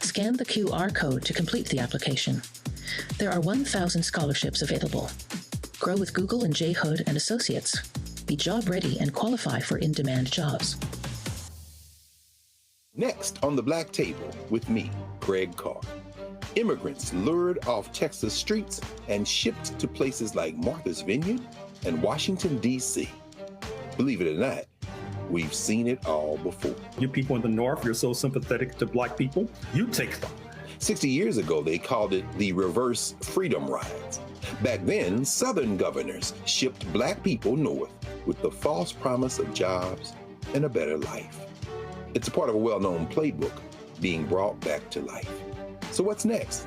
Scan the QR code to complete the application. There are 1,000 scholarships available. Grow with Google and J. Hood and Associates. Be job ready and qualify for in-demand jobs. Next on the Black Table with me, Greg Carr. Immigrants lured off Texas streets and shipped to places like Martha's Vineyard and Washington, D.C. Believe it or not, we've seen it all before. You people in the North, you're so sympathetic to Black people, you take them. 60 years ago, they called it the reverse freedom rides. Back then, Southern governors shipped Black people north with the false promise of jobs and a better life. It's a part of a well-known playbook being brought back to life. So what's next?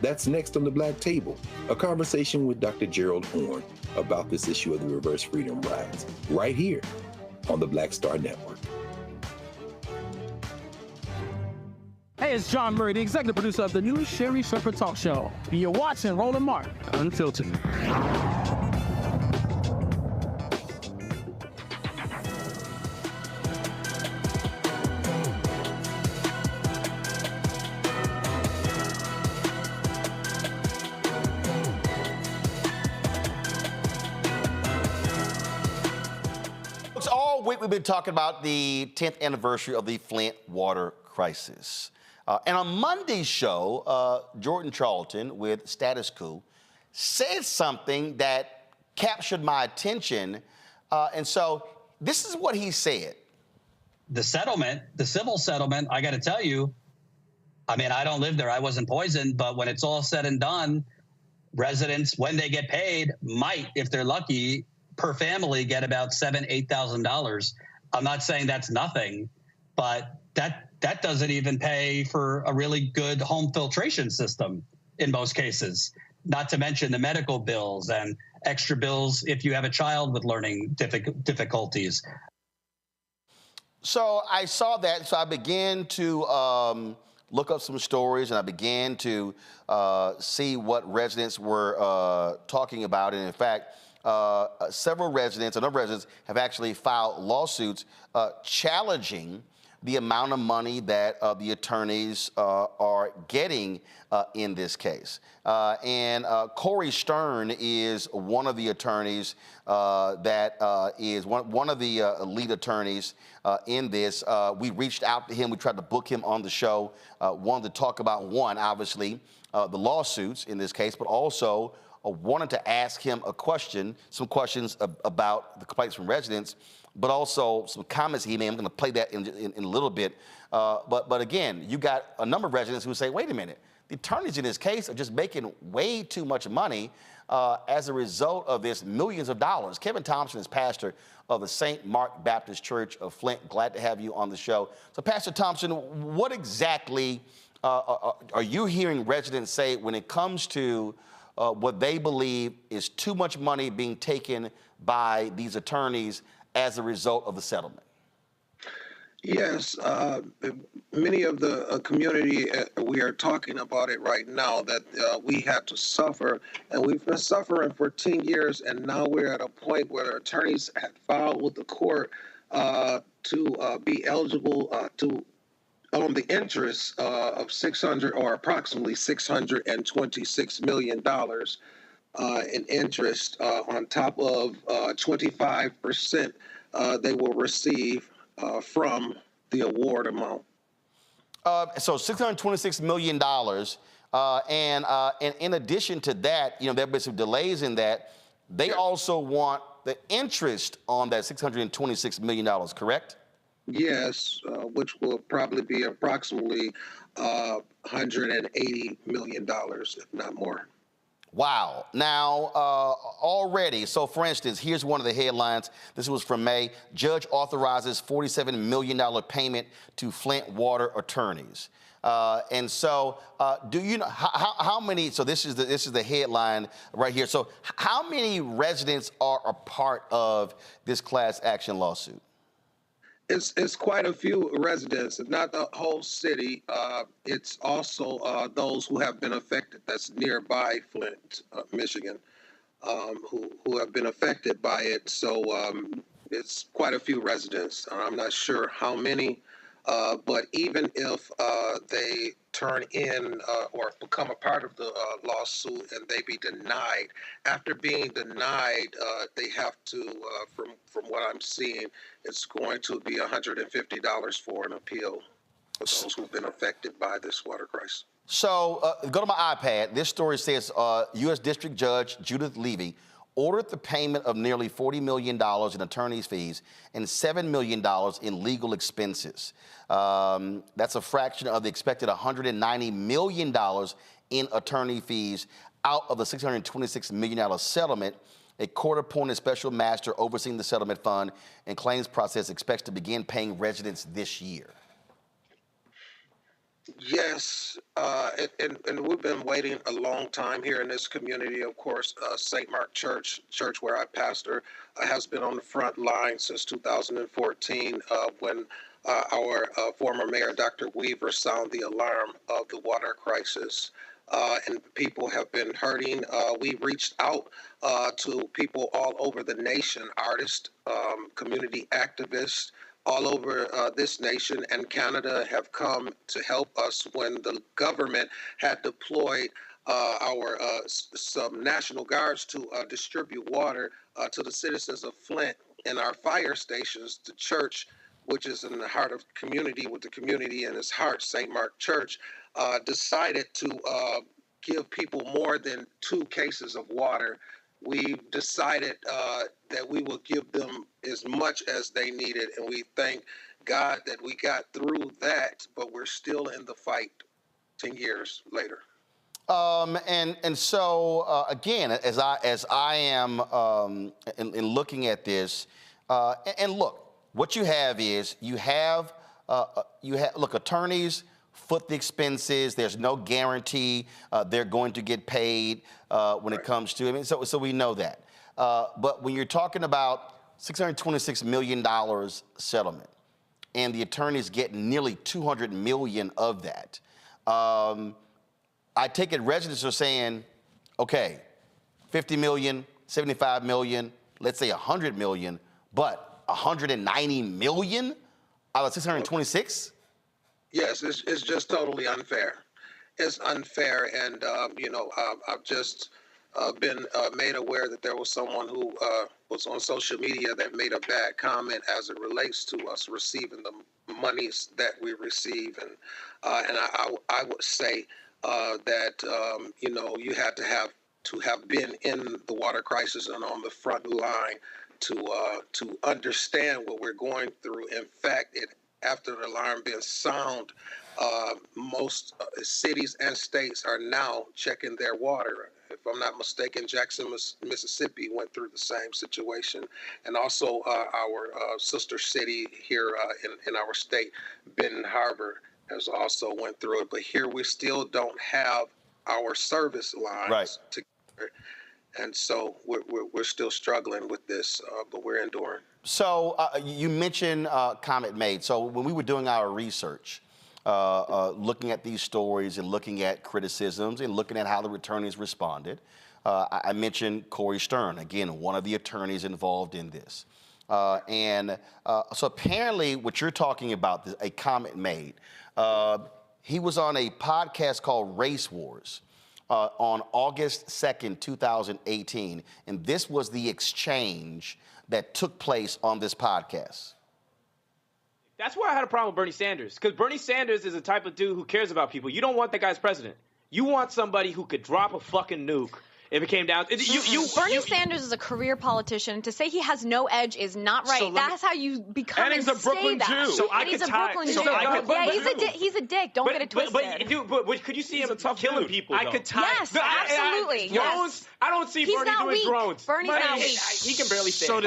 That's next on the Black Table, a conversation with Dr. Gerald Horne about this issue of the reverse freedom rides, right here on the Black Star Network. Hey, it's John Murray, the executive producer of the new Sherry Shepherd Talk Show. You're watching Roland Martin Unfiltered. All week we've been talking about the 10th anniversary of the Flint water crisis. And on Monday's show, Jordan Charlton with Status Quo said something that captured my attention. And so this is what he said. The settlement, the civil settlement, I got to tell you, I mean, I don't live there. I wasn't poisoned. But when it's all said and done, residents, when they get paid, might, if they're lucky, per family get about $7,000, $8,000. I'm not saying that's nothing, but that doesn't even pay for a really good home filtration system in most cases, not to mention the medical bills and extra bills if you have a child with learning difficulties. So I saw that, so I began to look up some stories, and I began to see what residents were talking about. And in fact, several residents, a number of residents, have actually filed lawsuits challenging the amount of money that the attorneys are getting in this case. And Corey Stern is one of the attorneys that is one of the lead attorneys in this. We reached out to him. We tried to book him on the show. Wanted to talk about, one, obviously, the lawsuits in this case, but also wanted to ask him some questions about the complaints from residents, but also some comments he made. I'm going to play that in a little bit. But again, you got a number of residents who say, wait a minute, the attorneys in this case are just making way too much money as a result of this, millions of dollars. Kevin Thompson is pastor of the St. Mark Baptist Church of Flint. Glad to have you on the show. So Pastor Thompson, what exactly are you hearing residents say when it comes to what they believe is too much money being taken by these attorneys as a result of the settlement? Yes, many of the community, we are talking about it right now, that we had to suffer, and we've been suffering for 10 years, and now we're at a point where the attorneys have filed with the court to be eligible to own the interest of approximately $626 million in interest on top of 25% they will receive from the award amount. So $626 million. And in addition to that, there have been some delays in that. They also want the interest on that $626 million, correct? Yes, which will probably be approximately $180 million, if not more. Wow. Now, already, so for instance, here's one of the headlines. This was from May. Judge authorizes $47 million payment to Flint water attorneys. And so, do you know how many? So this is the headline right here. So, how many residents are a part of this class action lawsuit? It's quite a few residents, not the whole city. It's also those who have been affected. That's nearby Flint, Michigan, who have been affected by it. So it's quite a few residents. I'm not sure how many, but even if they turn in or become a part of the lawsuit and they be denied, after being denied, they have to, from what I'm seeing, it's going to be $150 for an appeal for those who've been affected by this water crisis. So go to my iPad. This story says U.S. District Judge Judith Levy ordered the payment of nearly $40 million in attorney's fees and $7 million in legal expenses. That's a fraction of the expected $190 million in attorney fees out of the $626 million settlement. A court-appointed special master overseeing the settlement fund and claims process expects to begin paying residents this year. Yes, and we've been waiting a long time here in this community. Of course, St. Mark Church where I pastor, has been on the front line since 2014 when our former mayor, Dr. Weaver, sounded the alarm of the water crisis. And people have been hurting. We reached out to people all over the nation, artists, community activists, all over this nation and Canada have come to help us when the government had deployed our some National Guards to distribute water to the citizens of Flint and our fire stations. The church, which is in the heart of community, with the community in its heart, St. Mark Church, decided to give people more than 2 cases of water. We decided that we will give them as much as they needed, and we thank God that we got through that, but we're still in the fight 10 years later. And so again, as I am in looking at this, and look, what you have is you have look, attorneys foot the expenses. There's no guarantee they're going to get paid when it comes to. I mean, so we know that. But when you're talking about $626 million settlement, and the attorneys get nearly $200 million of that, I take it residents are saying, okay, 50 million, 75 million, let's say 100 million, but 190 million out of 626? Yes, it's just totally unfair. It's unfair, and I've just been made aware that there was someone who was on social media that made a bad comment as it relates to us receiving the monies that we receive, and I would say that you had to have been in the water crisis and on the front line to understand what we're going through. In fact, after the alarm being sound, most cities and states are now checking their water. If I'm not mistaken, Jackson, Mississippi went through the same situation. And also our sister city here in our state, Benton Harbor, has also went through it. But here we still don't have our service lines together. And so we're still struggling with this, but we're enduring. So you mentioned comment made. So when we were doing our research, looking at these stories and looking at criticisms and looking at how the attorneys responded, I mentioned Corey Stern, again, one of the attorneys involved in this. So apparently what you're talking about, a comment made, he was on a podcast called Race Wars on August 2nd, 2018. And this was the exchange that took place on this podcast. That's where I had a problem with Bernie Sanders, because Bernie Sanders is the type of dude who cares about people. You don't want that guy as president. You want somebody who could drop a fucking nuke if it came down. Bernie Sanders is a career politician. To say he has no edge is not right. So That's how you become and he's a Brooklyn Jew. So he's a Brooklyn Jew. He's a dick. Don't get it twisted. But could you see him killing people? I could tie. Yes, absolutely. Drones. I don't see Bernie doing drones. Bernie's not weak. He can barely stand.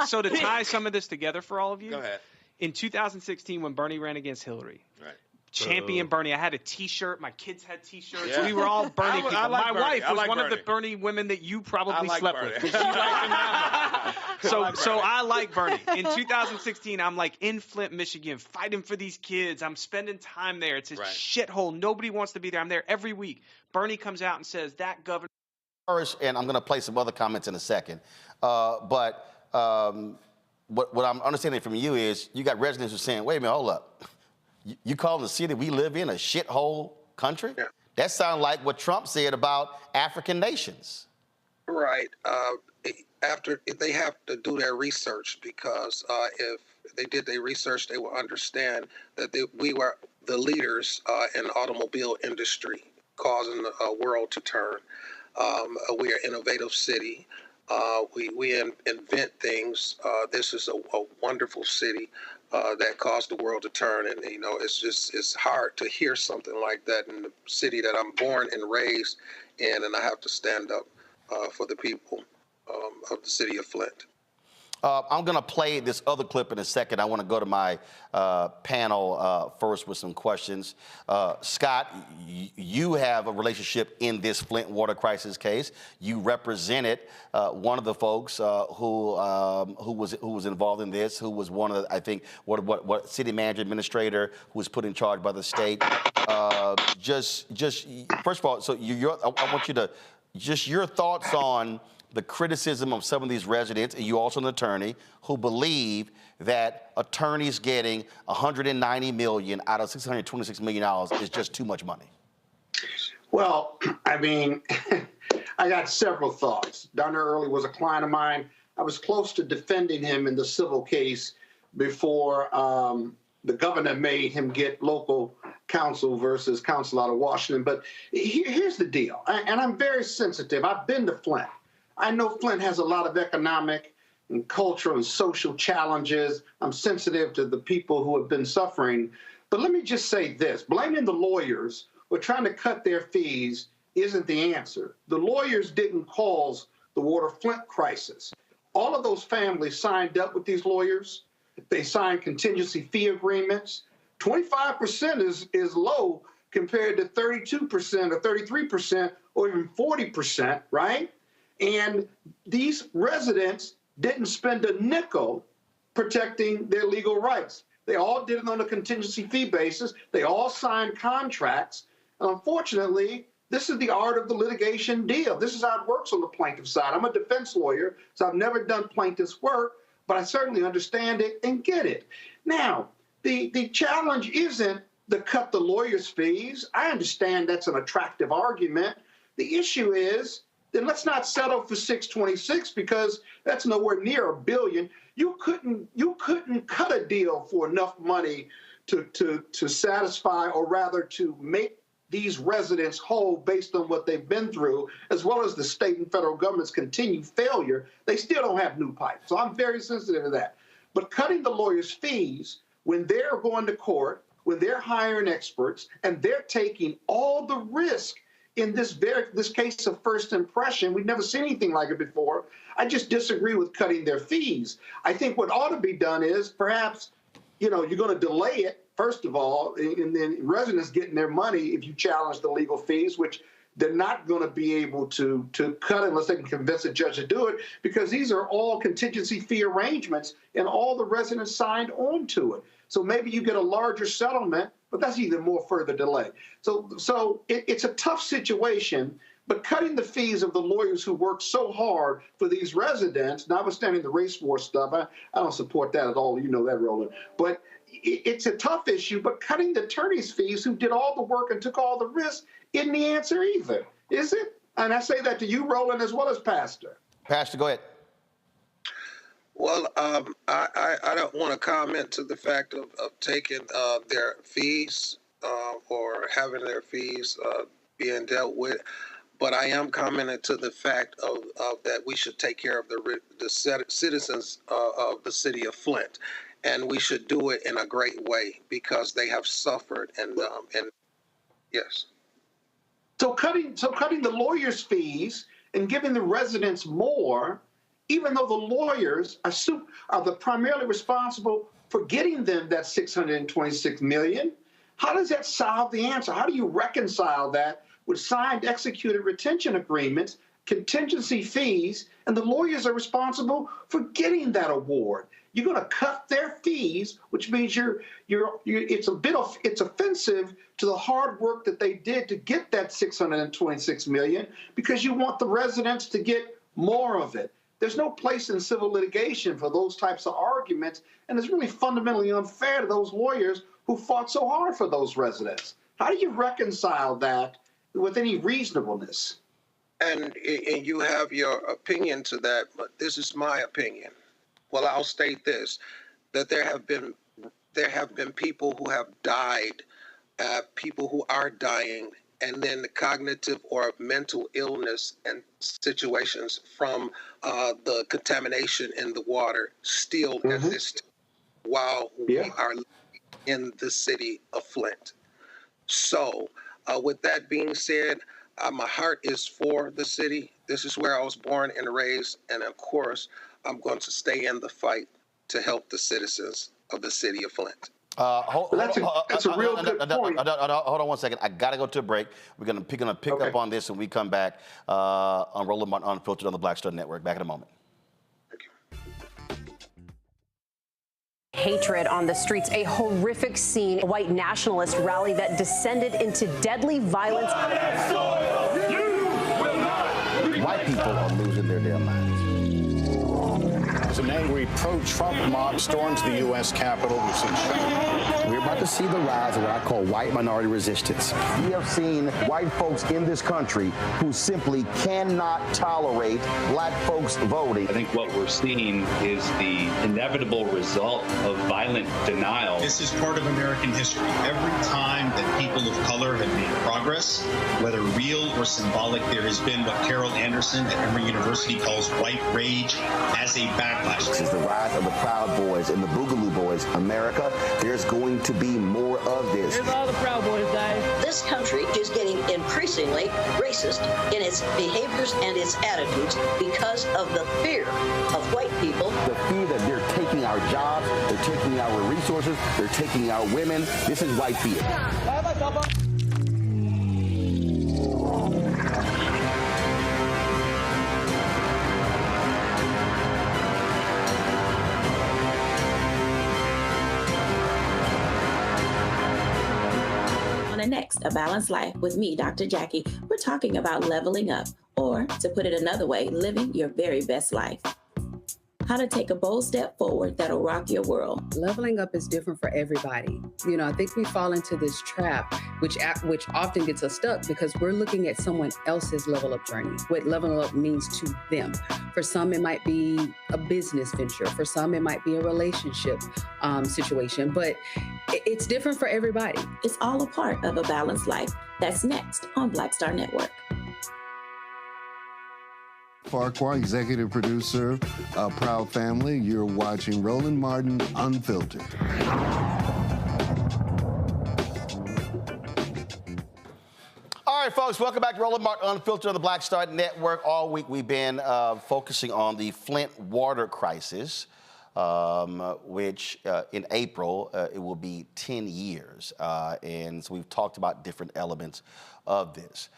So to tie some of this together for all of you. Go ahead. In 2016, when Bernie ran against Hillary, champion Bernie. I had a T-shirt. My kids had T-shirts. Yeah. We were all Bernie people. My wife was one of the Bernie women that you probably slept with. She liked him. So I like Bernie. In 2016, I'm like in Flint, Michigan, fighting for these kids. I'm spending time there. It's a shithole. Nobody wants to be there. I'm there every week. Bernie comes out and says that governor. And I'm going to play some other comments in a second, but what I'm understanding from you is you got residents who are saying, wait a minute, hold up. You calling the city we live in a shithole country? Yeah. That sounds like what Trump said about African nations. Right. If they have to do their research, because if they did their research, they will understand that we were the leaders in the automobile industry, causing the world to turn. We are an innovative city. We invent things. This is a wonderful city that caused the world to turn. And, it's hard to hear something like that in the city that I'm born and raised in, and I have to stand up for the people of the city of Flint. I'm going to play this other clip in a second. I want to go to my panel first with some questions. Scott, you have a relationship in this Flint water crisis case. You represented one of the folks who was involved in this, who was one of the, I think, what city manager administrator who was put in charge by the state. Just first of all, so I want you to just your thoughts on the criticism of some of these residents, and you also an attorney, who believe that attorneys getting $190 million out of $626 million is just too much money. Well, I mean, I got several thoughts. Donna Early was a client of mine. I was close to defending him in the civil case before the governor made him get local counsel versus counsel out of Washington. But here's the deal, and I'm very sensitive. I've been to Flint. I know Flint has a lot of economic and cultural and social challenges. I'm sensitive to the people who have been suffering. But let me just say this. Blaming the lawyers or trying to cut their fees isn't the answer. The lawyers didn't cause the water Flint crisis. All of those families signed up with these lawyers. They signed contingency fee agreements. 25% is low compared to 32% or 33% or even 40%, right? And these residents didn't spend a nickel protecting their legal rights. They all did it on a contingency fee basis. They all signed contracts. And unfortunately, this is the art of the litigation deal. This is how it works on the plaintiff side. I'm a defense lawyer, so I've never done plaintiff's work, but I certainly understand it and get it. Now, the challenge isn't to cut the lawyers' fees. I understand that's an attractive argument. The issue is, then let's not settle for 626 because that's nowhere near $1 billion. You couldn't cut a deal for enough money to satisfy, or rather to make these residents whole based on what they've been through, as well as the state and federal government's continued failure. They still don't have new pipes. So I'm very sensitive to that. But cutting the lawyers' fees when they're going to court, when they're hiring experts, and they're taking all the risk in this case of first impression, we've never seen anything like it before. I just disagree with cutting their fees. I think what ought to be done is perhaps, you're going to delay it, first of all, and then residents getting their money if you challenge the legal fees, which they're not going to be able to cut unless they can convince a judge to do it, because these are all contingency fee arrangements and all the residents signed on to it. So maybe you get a larger settlement, but that's even more further delay. So it's a tough situation, but cutting the fees of the lawyers who work so hard for these residents, notwithstanding the race war stuff, I don't support that at all. You know that, Roland. But it's a tough issue, but cutting the attorneys' fees who did all the work and took all the risk isn't the answer either, is it? And I say that to you, Roland, as well as Pastor. Pastor, go ahead. Well, I don't want to comment to the fact of taking their fees or having their fees being dealt with, but I am commenting to the fact of that we should take care of the citizens of the city of Flint, and we should do it in a great way because they have suffered and yes. So cutting the lawyers' fees and giving the residents more, even though the lawyers are the primarily responsible for getting them that $626 million, how does that solve the answer? How do you reconcile that with signed, executed retention agreements, contingency fees, and the lawyers are responsible for getting that award? You're going to cut their fees, which means it's offensive to the hard work that they did to get that $626 million, because you want the residents to get more of it. there's no place in civil litigation for those types of arguments, and it's really fundamentally unfair to those lawyers who fought so hard for those residents. How do you reconcile that with any reasonableness? And you have your opinion to that, but this is my opinion. Well, I'll state this, that there have been people who have died, people who are dying, and then the cognitive or mental illness and situations from the contamination in the water still exist while we are in the city of Flint. So with that being said, my heart is for the city. This is where I was born and raised, and of course, I'm going to stay in the fight to help the citizens of the city of Flint. That's a real good point. Hold on one second. I got to go to a break. We're going to pick up on this when we come back on Roland Martin Unfiltered on the Black Star Network. Back in a moment. Hatred on the streets, a horrific scene, a white nationalist rally that descended into deadly violence. White people are losing their damn minds. As an angry pro-Trump mob storms the U.S. Capitol, we've seen We're about to see the rise of what I call white minority resistance. We have seen white folks in this country who simply cannot tolerate black folks voting. I think what we're seeing is the inevitable result of violent denial. This is part of American history. Every time that people of color have made progress, whether real or symbolic, there has been what Carol Anderson at Emory University calls white rage as a backlash. This is the rise of the Proud Boys and the Boogaloo Boys. America, there's going to be more of this. Here's all the Proud Boys, guys. This country is getting increasingly racist in its behaviors and its attitudes because of the fear of white people. The fear that they're taking our jobs, they're taking our resources, they're taking our women. This is white fear. Next, A Balanced Life with me, Dr. Jackie. We're talking about leveling up, or to put it another way, living your very best life. How to take a bold step forward that'll rock your world. Leveling up is different for everybody. You know, I think we fall into this trap, which often gets us stuck because we're looking at someone else's level up journey, what leveling up means to them. For some, it might be a business venture. For some, it might be a relationship situation, but it's different for everybody. It's all a part of A Balanced Life. That's next on Black Star Network. Farquhar, executive producer of Proud Family. You're watching Roland Martin Unfiltered. All right, folks, welcome back to Roland Martin Unfiltered on the Black Star Network. All week we've been focusing on the Flint water crisis, which in April, it will be 10 years. And so we've talked about different elements of this.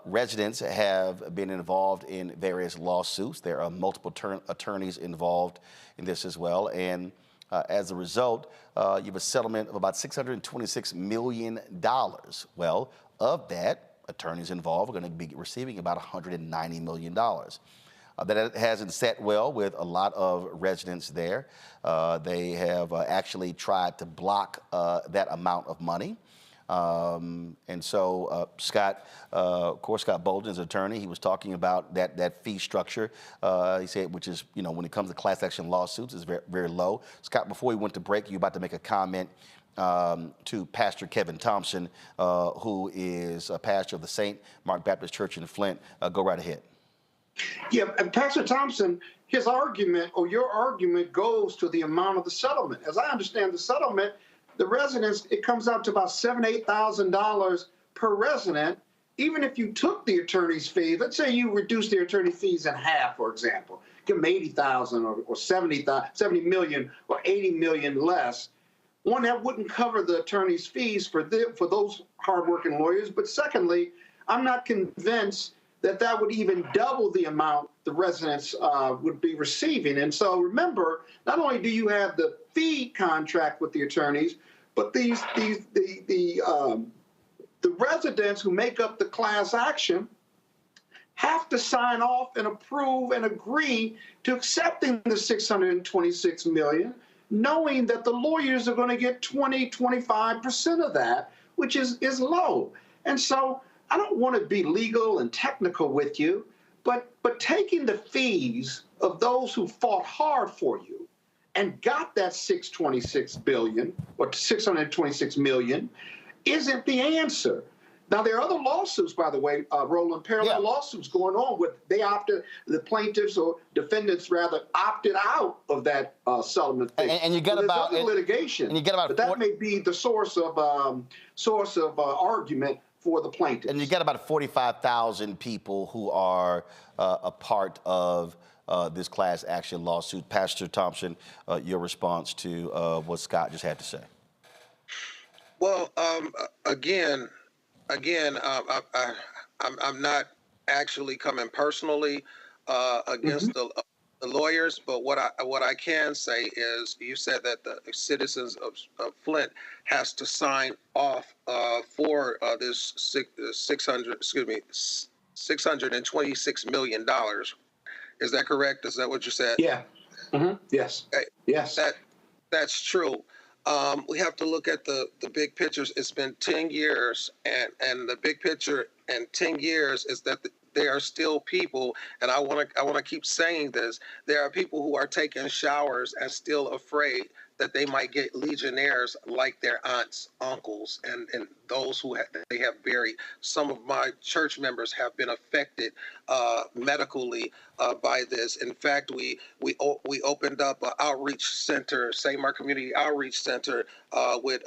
Residents have been involved in various lawsuits. There are multiple attorneys involved in this as well. And as a result, you have a settlement of about $626 million. Well, of that, attorneys involved are going to be receiving about $190 million. That hasn't sat well with a lot of residents there. They have actually tried to block that amount of money. And so Scott Bolden's attorney, he was talking about that fee structure. He said, which is, you know, when it comes to class action lawsuits, is very, very low. Scott, before we went to break, you're about to make a comment to Pastor Kevin Thompson, who is a pastor of the St. Mark Baptist Church in Flint. Go right ahead. Yeah, and Pastor Thompson, his argument or your argument goes to the amount of the settlement. As I understand the settlement, the residents, it comes out to about $7,000 to $8,000 per resident. Even if you took the attorney's fee, let's say you reduce the attorney fees in half, for example, give them $80,000 or $70 million or $80 million less. One, that wouldn't cover the attorney's fees for those hardworking lawyers. But secondly, I'm not convinced that would even double the amount the residents would be receiving. And so remember, not only do you have the fee contract with the attorneys, but the residents who make up the class action have to sign off and approve and agree to accepting the $626 million, knowing that the lawyers are going to get 25% of that, which is low. And so I don't want to be legal and technical with you, but taking the fees of those who fought hard for you and got that $626 billion or $626 million isn't the answer. Now, there are other lawsuits, by the way, Roland, parallel lawsuits going on with the plaintiffs or defendants rather opted out of that settlement thing. And you get about litigation. And you get about but that may be the source of argument for the plaintiffs. And you get about 45,000 people who are a part of this class action lawsuit. Pastor Thompson, your response to what Scott just had to say. Well, again, I'm not actually coming personally against the lawyers, but what I can say is, you said that the citizens of Flint has to sign off for this $626 million. Is that correct? Is that what you said? Yeah. Mm-hmm. Yes. Okay. Yes. That's true. We have to look at the big pictures. It's been 10 years, and the big picture in 10 years is that there are still people, and I want to keep saying this, there are people who are taking showers and still afraid that they might get legionnaires like their aunts, uncles, and those who they have buried. Some of my church members have been affected medically by this. In fact, we opened up an outreach center, St. Mark Community Outreach Center, with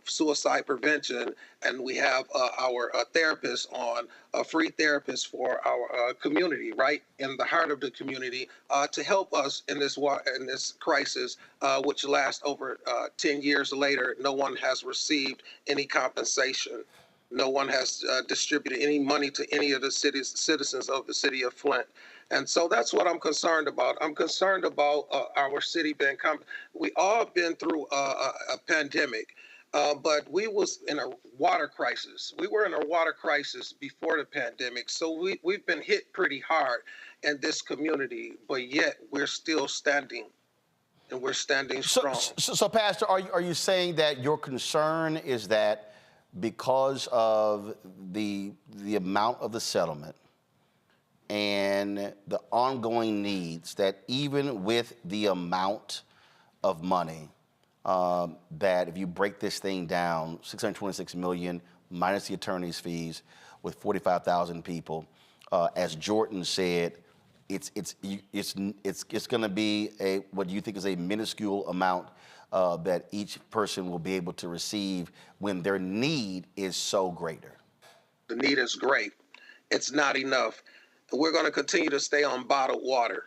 suicide prevention, and we have our therapists on, a free therapist for our community, right in the heart of the community, to help us in this crisis, which lasts over 10 years later. No one has received any compensation. No one has distributed any money to any of the citizens of the city of Flint. And so that's what I'm concerned about. I'm concerned about our city being we all been through a pandemic, but we was in a water crisis. We were in a water crisis before the pandemic. So we've been hit pretty hard in this community, but yet we're still standing. And we're standing strong. So Pastor, are you saying that your concern is that because of the amount of the settlement and the ongoing needs, that even with the amount of money, that if you break this thing down, $626 million minus the attorney's fees, with 45,000 people, as Jordan said, it's going to be what you think is a minuscule amount that each person will be able to receive when their need is so greater? The need is great. It's not enough. We're going to continue to stay on bottled water.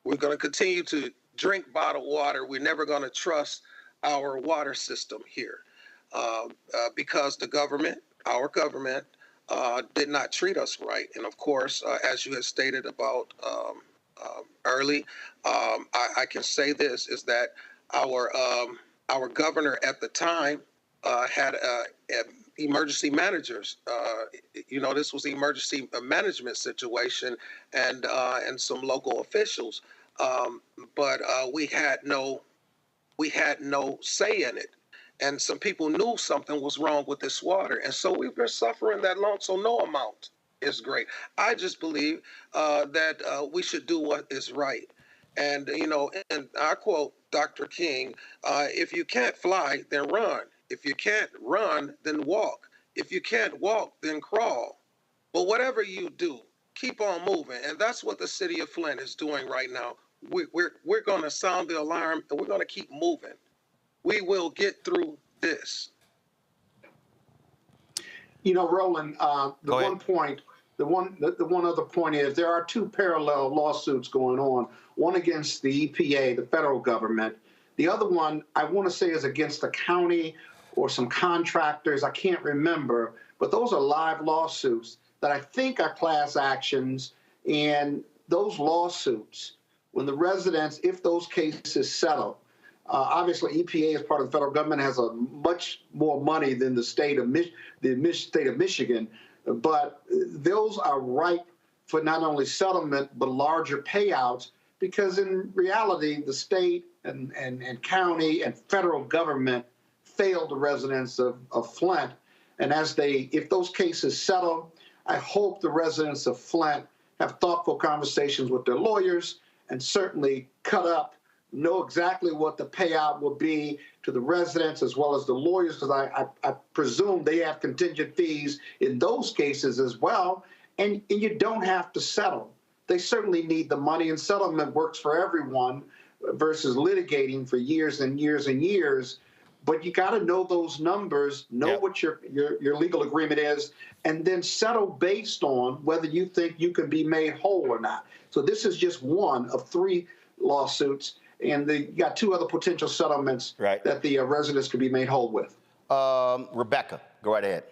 We're going to continue to drink bottled water. We're never going to trust our water system here because the government, our government, did not treat us right. And of course, as you had stated about early, I can say this, is that our governor at the time had emergency managers. This was an emergency management situation, and some local officials. But we had no say in it. And some people knew something was wrong with this water. And so we've been suffering that long, so no amount is great. I just believe that we should do what is right. And, and I quote Dr. King, if you can't fly, then run. If you can't run, then walk. If you can't walk, then crawl. But whatever you do, keep on moving. And that's what the city of Flint is doing right now. We're going to sound the alarm, and we're going to keep moving. We will get through this. Roland, the one other point is there are two parallel lawsuits going on, one against the EPA, the federal government. The other one, I want to say, is against the county or some contractors. I can't remember, but those are live lawsuits that I think are class actions. And those lawsuits, when the residents, if those cases settle, obviously EPA, as part of the federal government, has a much more money than the state of Michigan, but those are ripe for not only settlement, but larger payouts, because in reality, the state and county and federal government failed the residents of Flint. And if those cases settle, I hope the residents of Flint have thoughtful conversations with their lawyers and certainly know exactly what the payout will be to the residents as well as the lawyers, because I presume they have contingent fees in those cases as well. And you don't have to settle. They certainly need the money, and settlement works for everyone versus litigating for years and years and years. But you got to know those numbers, know what your legal agreement is, and then settle based on whether you think you can be made whole or not. So this is just one of 3 lawsuits, and you got 2 other potential settlements that the residents could be made whole with. Rebecca, go right ahead.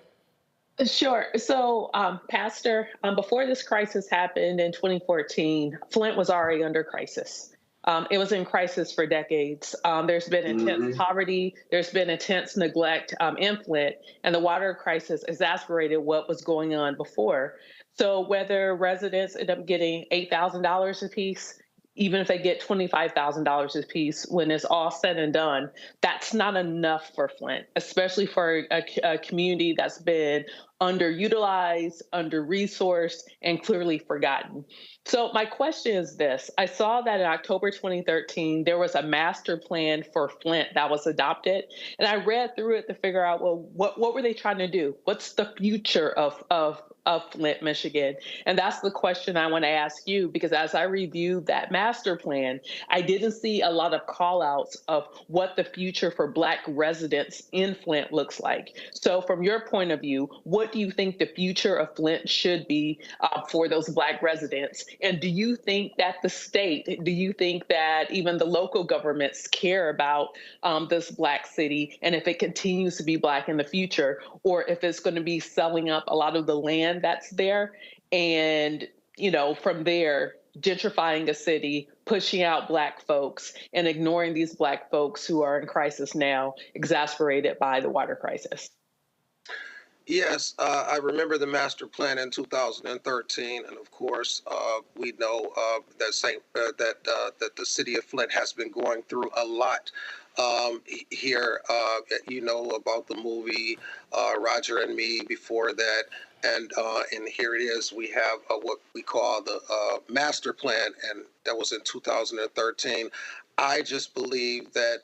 Sure. So, Pastor, before this crisis happened in 2014, Flint was already under crisis. It was in crisis for decades. There's been intense poverty. There's been intense neglect in Flint, and the water crisis exacerbated what was going on before. So whether residents end up getting $8,000 apiece, even if they get $25,000 apiece, when it's all said and done, that's not enough for Flint, especially for a community that's been underutilized, under-resourced, and clearly forgotten. So my question is this. I saw that in October 2013, there was a master plan for Flint that was adopted. And I read through it to figure out, well, what were they trying to do? What's the future of Flint, Michigan? And that's the question I want to ask you, because as I reviewed that master plan, I didn't see a lot of call outs of what the future for Black residents in Flint looks like. So from your point of view, what do you think the future of Flint should be for those Black residents? And do you think that the state, do you think that even the local governments care about this Black city, and if it continues to be Black in the future, or if it's going to be selling up a lot of the land that's there, and, you know, from there, gentrifying a city, pushing out Black folks, and ignoring these Black folks who are in crisis now, exacerbated by the water crisis? Yes, I remember the master plan in 2013, and of course, we know that the city of Flint has been going through a lot. Here, you know about the movie Roger and Me before that, and here it is. We have what we call the master plan, and that was in 2013. I just believe that,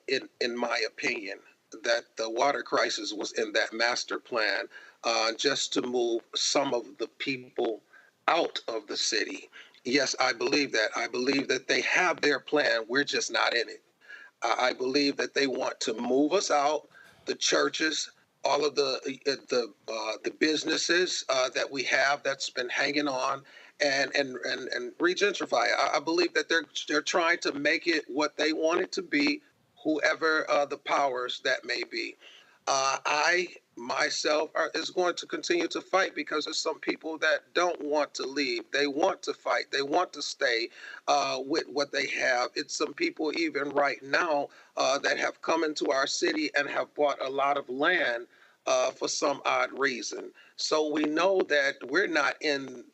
in my opinion, that the water crisis was in that master plan just to move some of the people out of the city. Yes, I believe that. I believe that they have their plan. We're just not in it. I believe that they want to move us out, the churches, all of the businesses that we have that's been hanging on, and re-gentrify. I believe that they're trying to make it what they want it to be, whoever the powers that may be. I myself is going to continue to fight, because there's some people that don't want to leave. They want to fight. They want to stay with what they have. It's some people even right now that have come into our city and have bought a lot of land for some odd reason. So we know that we're not in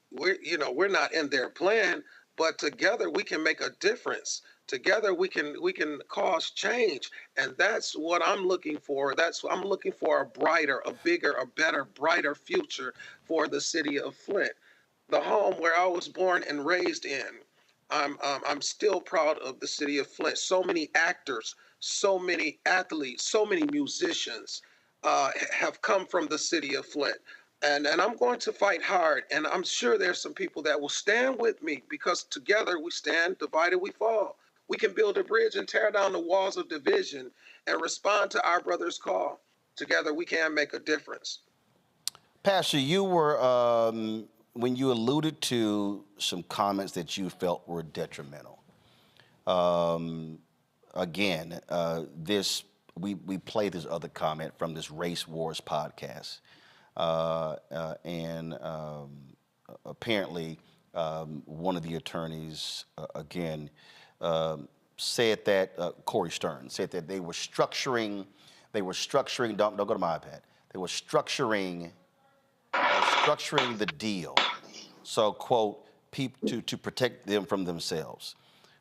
their plan, but together we can make a difference. Together we can cause change, and that's what I'm looking for. I'm looking for a brighter, a bigger, a better, brighter future for the city of Flint, the home where I was born and raised in. I'm still proud of the city of Flint. So many actors, so many athletes, so many musicians have come from the city of Flint. And I'm going to fight hard, and I'm sure there's some people that will stand with me, because together we stand, divided we fall. We can build a bridge and tear down the walls of division and respond to our brother's call. Together we can make a difference. Pastor, you were, when you alluded to some comments that you felt were detrimental, again, we played this other comment from this Race Wars podcast. And apparently one of the attorneys, again, said that, Corey Stern, said that they were structuring, don't go to my iPad, they were structuring the deal So, quote, to protect them from themselves.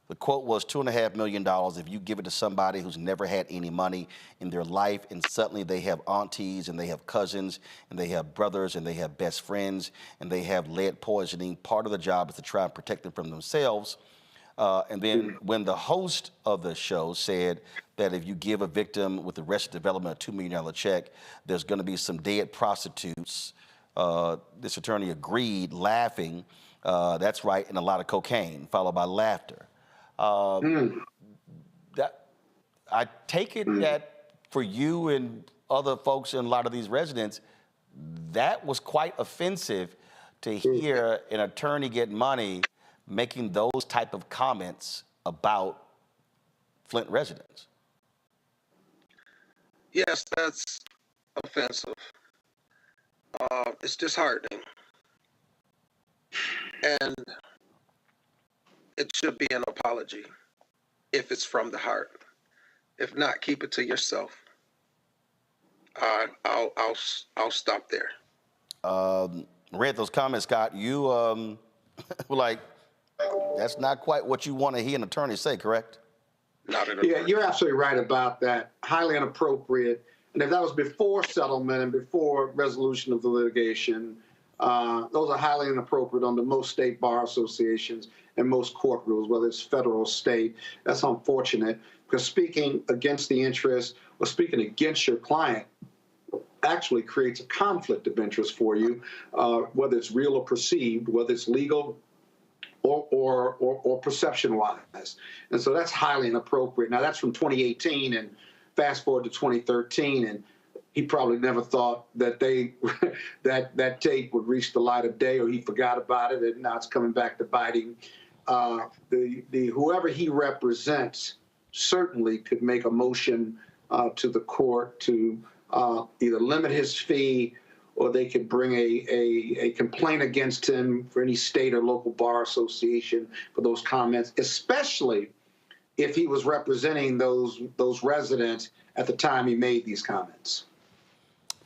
The quote was $2.5 million if you give it to somebody who's never had any money in their life, and suddenly they have aunties and they have cousins and they have brothers and they have best friends and they have lead poisoning. Part of the job is to try and protect them from themselves. And then when the host of the show said that if you give a victim with Arrested Development a $2 million check, there's going to be some dead prostitutes, this attorney agreed, laughing, that's right, and a lot of cocaine, followed by laughter. That I take it that for you and other folks and a lot of these residents, that was quite offensive to hear an attorney get money making those type of comments about Flint residents. Yes, that's offensive. It's disheartening. And it should be an apology if it's from the heart. If not, keep it to yourself. I'll stop there. Read those comments, Scott. You were like, that's not quite what you want to hear an attorney say, correct? Not an attorney. Yeah, you're absolutely right about that. Highly inappropriate. And if that was before settlement and before resolution of the litigation, those are highly inappropriate under most state bar associations and most court rules, whether it's federal or state. That's unfortunate, because speaking against the interest or speaking against your client actually creates a conflict of interest for you, whether it's real or perceived, whether it's legal or perception-wise. And so that's highly inappropriate. Now, that's from 2018, and fast forward to 2013, and he probably never thought that that tape would reach the light of day, or he forgot about it, and now it's coming back to bite him. Whoever he represents certainly could make a motion to the court to either limit his fee, or they could bring a complaint against him for any state or local bar association for those comments, especially if he was representing those residents at the time he made these comments.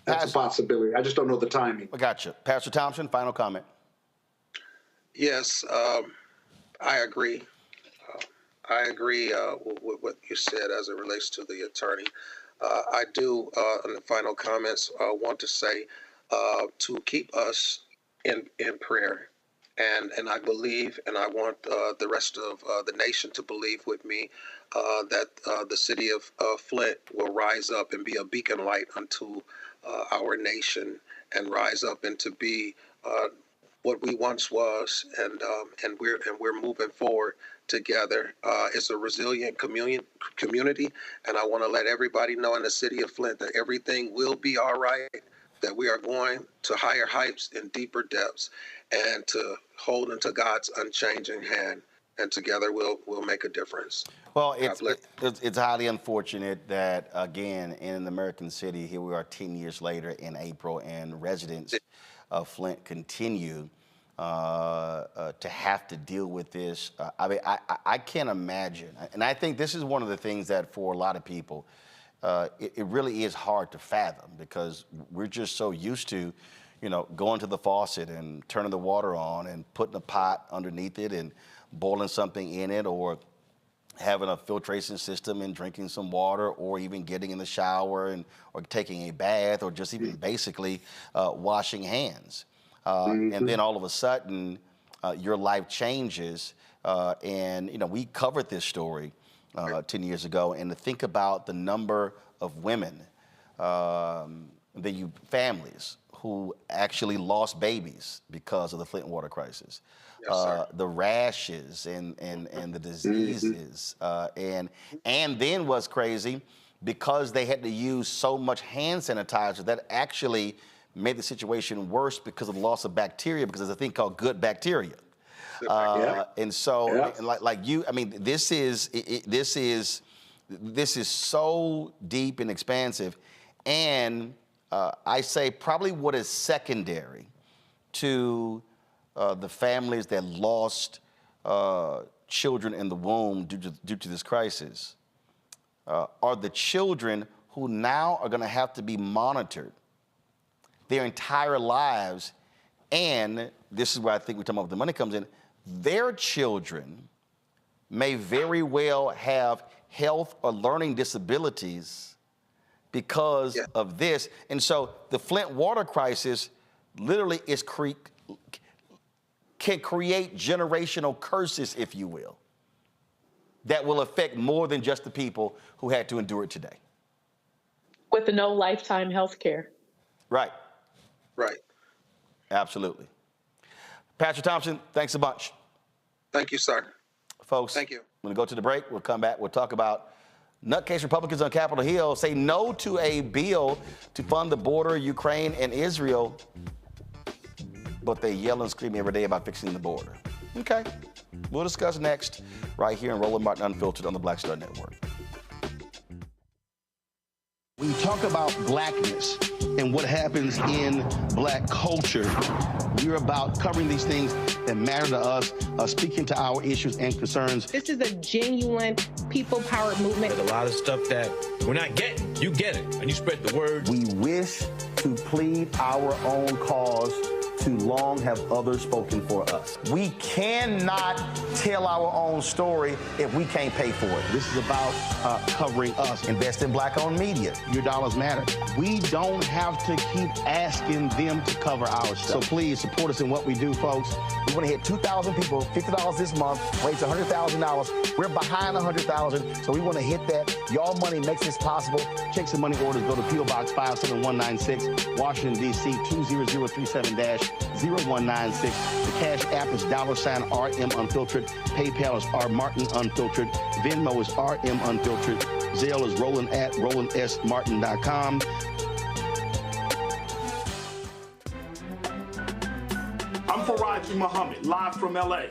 That's a possibility. I just don't know the timing. I got you. Pastor Thompson, final comment. Yes, I agree. I agree with what you said as it relates to the attorney. I do, in the final comments, want to say to keep us in prayer. And I believe, and I want the rest of the nation to believe with me, that the city of Flint will rise up and be a beacon light unto our nation, and rise up and to be what we once was, and we're moving forward together. It's a resilient community, and I want to let everybody know in the city of Flint that everything will be all right, that we are going to higher heights and deeper depths, and to hold into God's unchanging hand, and together we'll make a difference. Well, it's highly unfortunate that, again, in an American city, here we are 10 years later in April, and residents of Flint continue to have to deal with this. I mean, I can't imagine, and I think this is one of the things that for a lot of people, it really is hard to fathom, because we're just so used to, going to the faucet and turning the water on and putting a pot underneath it and boiling something in it, or having a filtration system and drinking some water, or even getting in the shower or taking a bath, or just even basically washing hands. And then all of a sudden, your life changes. And we covered this story 10 years ago, and to think about the number of women, families who actually lost babies because of the Flint water crisis. Yes, the rashes and the diseases. And then what's crazy, because they had to use so much hand sanitizer, that actually made the situation worse because of the loss of bacteria, because there's a thing called good bacteria. And so, like you, I mean, this is so deep and expansive. And I say probably what is secondary to the families that lost children in the womb due to this crisis are the children who now are going to have to be monitored their entire lives And this is where I think we're talking about the money comes in. Their children may very well have health or learning disabilities because of this. And so the Flint water crisis literally can create generational curses, if you will, that will affect more than just the people who had to endure it today. With the no lifetime health care. Right. Right. Absolutely. Pastor Thompson, thanks a bunch. Thank you, sir. Folks, thank you. I'm going to go to the break. We'll come back. We'll talk about nutcase Republicans on Capitol Hill say no to a bill to fund the border, Ukraine and Israel, but they yell and scream every day about fixing the border. Okay. We'll discuss next right here in Roland Martin Unfiltered on the Black Star Network. When you talk about blackness and what happens in black culture, we're about covering these things that matter to us, speaking to our issues and concerns. This is a genuine people-powered movement. There's a lot of stuff that we're not getting. You get it, and you spread the word. We wish to plead our own cause. Too long have others spoken for us. We cannot tell our own story if we can't pay for it. This is about covering us. Invest in black-owned media. Your dollars matter. We don't have to keep asking them to cover our stuff. So please support us in what we do, folks. We want to hit 2,000 people, $50 this month, raise $100,000. We're behind 100,000, so we want to hit that. Y'all money makes this possible. Checks and money orders go to P.O. Box 57196, Washington, D.C. 20037-0196. The Cash App is $RM Unfiltered. PayPal is R Martin Unfiltered. Venmo is RM Unfiltered. Zelle is Roland at RolandSMartin.com. I'm Faraji Muhammad, live from LA.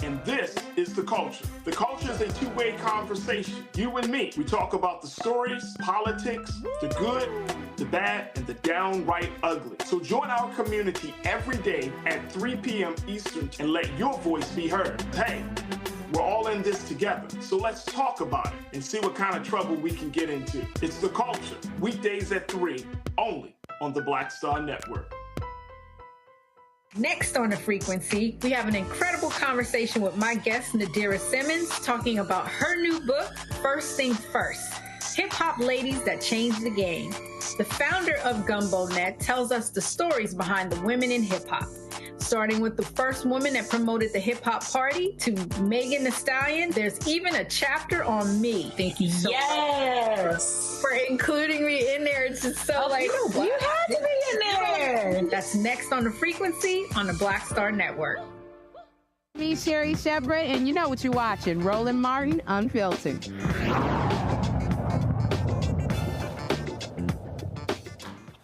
And this is The Culture. The Culture is a two-way conversation. You and me. We talk about the stories, politics, the good, the bad, and the downright ugly. So join our community every day at 3 p.m. Eastern and let your voice be heard. Hey, we're all in this together. So let's talk about it and see what kind of trouble we can get into. It's The Culture, weekdays at 3, only on the Black Star Network. Next on The Frequency, we have an incredible conversation with my guest, Nadira Simmons, talking about her new book, First Thing First, Hip-Hop Ladies That Changed the Game. The founder of Gumbo Net tells us the stories behind the women in hip-hop, starting with the first woman that promoted the hip-hop party to Megan Thee Stallion. There's even a chapter on me. Thank you so much for including me in there. It's just so you had to be in there. That's next on The Frequency on the Black Star Network. Me, Sherry Shepard, and you know what you're watching, Roland Martin Unfiltered.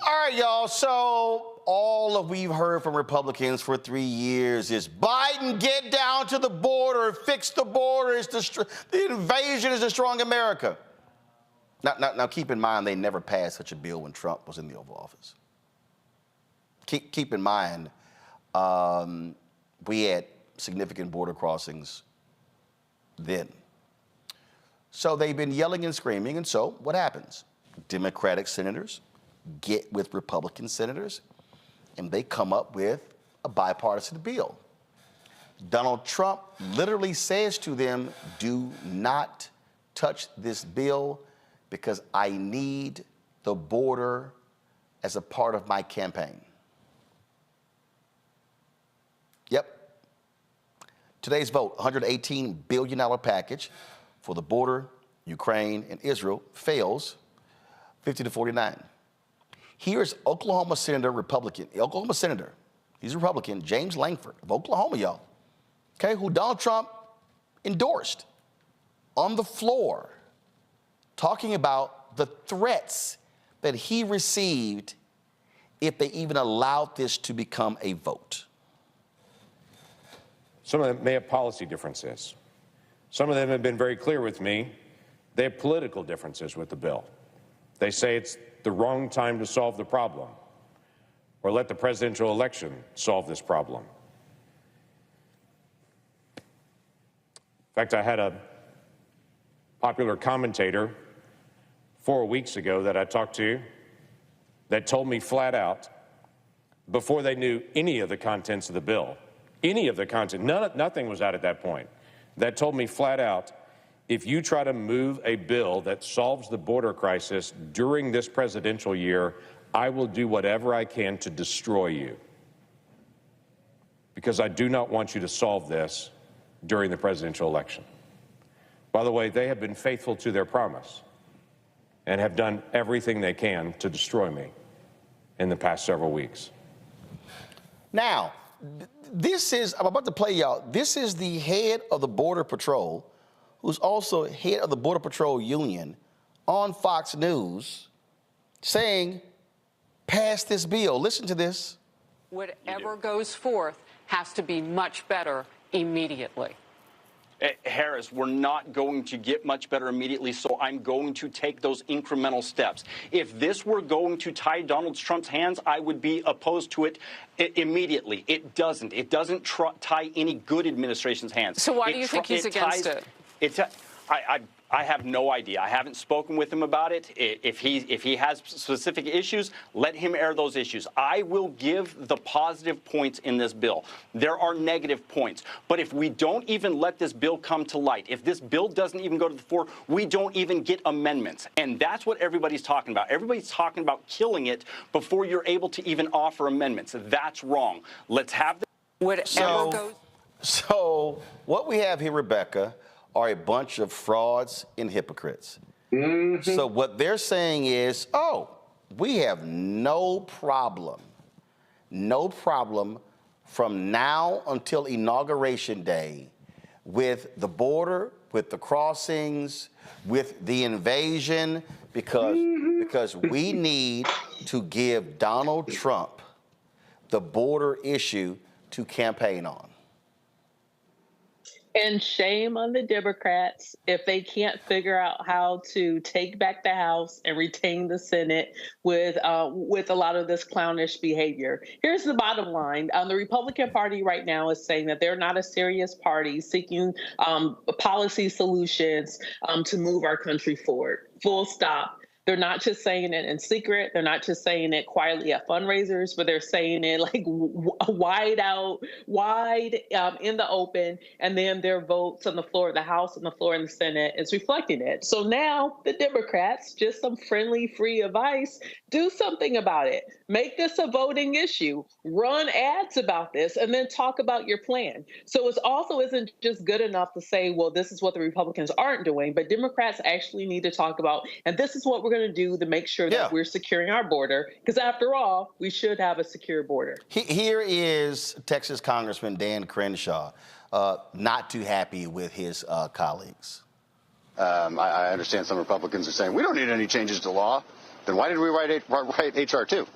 All right, y'all. So all of we've heard from Republicans for 3 years is Biden, get down to the border, fix the border. The invasion is destroying America. Now, keep in mind, they never passed such a bill when Trump was in the Oval Office. Keep in mind, we had significant border crossings then. So they've been yelling and screaming, and so what happens? Democratic senators get with Republican senators, and they come up with a bipartisan bill. Donald Trump literally says to them, do not touch this bill because I need the border as a part of my campaign. Yep. Today's vote, $118 billion package for the border, Ukraine, and Israel fails 50-49. Here's Oklahoma Senator, Republican, Oklahoma Senator, he's a Republican, James Lankford of Oklahoma, y'all, okay, who Donald Trump endorsed on the floor, talking about the threats that he received if they even allowed this to become a vote. Some of them may have policy differences. Some of them have been very clear with me. They have political differences with the bill. They say it's the wrong time to solve the problem, or let the presidential election solve this problem. In fact, I had a popular commentator 4 weeks ago that I talked to that told me flat out before they knew any of the contents of the bill, any of the content, nothing was out at that point, that told me flat out, if you try to move a bill that solves the border crisis during this presidential year, I will do whatever I can to destroy you. Because I do not want you to solve this during the presidential election. By the way, they have been faithful to their promise and have done everything they can to destroy me in the past several weeks. Now, I'm about to play y'all, this is the head of the Border Patrol, who's also head of the Border Patrol Union, on Fox News, saying, pass this bill. Listen to this. Whatever goes forth has to be much better immediately. Harris, we're not going to get much better immediately, so I'm going to take those incremental steps. If this were going to tie Donald Trump's hands, I would be opposed to it immediately. It doesn't. It doesn't tie any good administration's hands. So why do you think he's against it? I have no idea. I haven't spoken with him about it. If he has specific issues, let him air those issues. I will give the positive points in this bill. There are negative points. But if we don't even let this bill come to light, if this bill doesn't even go to the fore, we don't even get amendments. And that's what everybody's talking about. Everybody's talking about killing it before you're able to even offer amendments. That's wrong. Let's have the... So what we have here, Rebecca, are a bunch of frauds and hypocrites. Mm-hmm. So what they're saying is, oh, we have no problem from now until Inauguration Day with the border, with the crossings, with the invasion, because we need to give Donald Trump the border issue to campaign on. And shame on the Democrats if they can't figure out how to take back the House and retain the Senate with a lot of this clownish behavior. Here's the bottom line. The Republican Party right now is saying that they're not a serious party seeking policy solutions to move our country forward. Full stop. They're not just saying it in secret. They're not just saying it quietly at fundraisers, but they're saying it like wide in the open. And then their votes on the floor of the House and the floor in the Senate is reflecting it. So now the Democrats, just some friendly, free advice, do something about it. Make this a voting issue. Run ads about this and then talk about your plan. So it also isn't just good enough to say, well, this is what the Republicans aren't doing, but Democrats actually need to talk about, and this is what we're going to do to make sure that we're securing our border, because after all, we should have a secure border. Here is Texas Congressman Dan Crenshaw, not too happy with his colleagues. I understand some Republicans are saying, we don't need any changes to law. Then why did we write H.R. 2?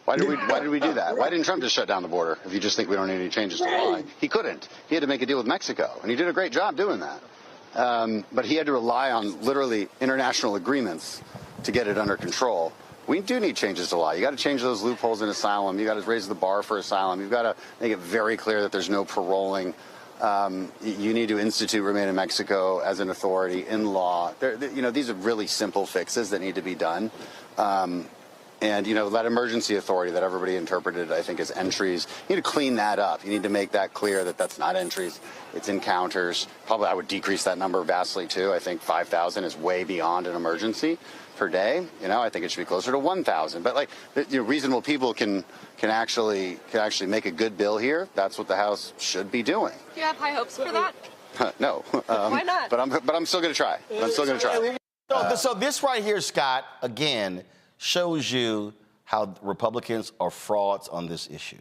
Why did we do that? Why didn't Trump just shut down the border if you just think we don't need any changes to law? He couldn't. He had to make a deal with Mexico, and he did a great job doing that. But he had to rely on literally international agreements to get it under control. We do need changes to law. You got to change those loopholes in asylum. You got to raise the bar for asylum. You've got to make it very clear that there's no paroling. You need to institute remain in Mexico as an authority in law. These are really simple fixes that need to be done. And, that emergency authority that everybody interpreted, I think, as entries, you need to clean that up. You need to make that clear that that's not entries, it's encounters. Probably I would decrease that number vastly, too. I think 5,000 is way beyond an emergency per day. I think it should be closer to 1,000. But, reasonable people can actually make a good bill here. That's what the House should be doing. Do you have high hopes for that? No. Why not? But I'm still going to try. So this right here, Scott, again, shows you how Republicans are frauds on this issue.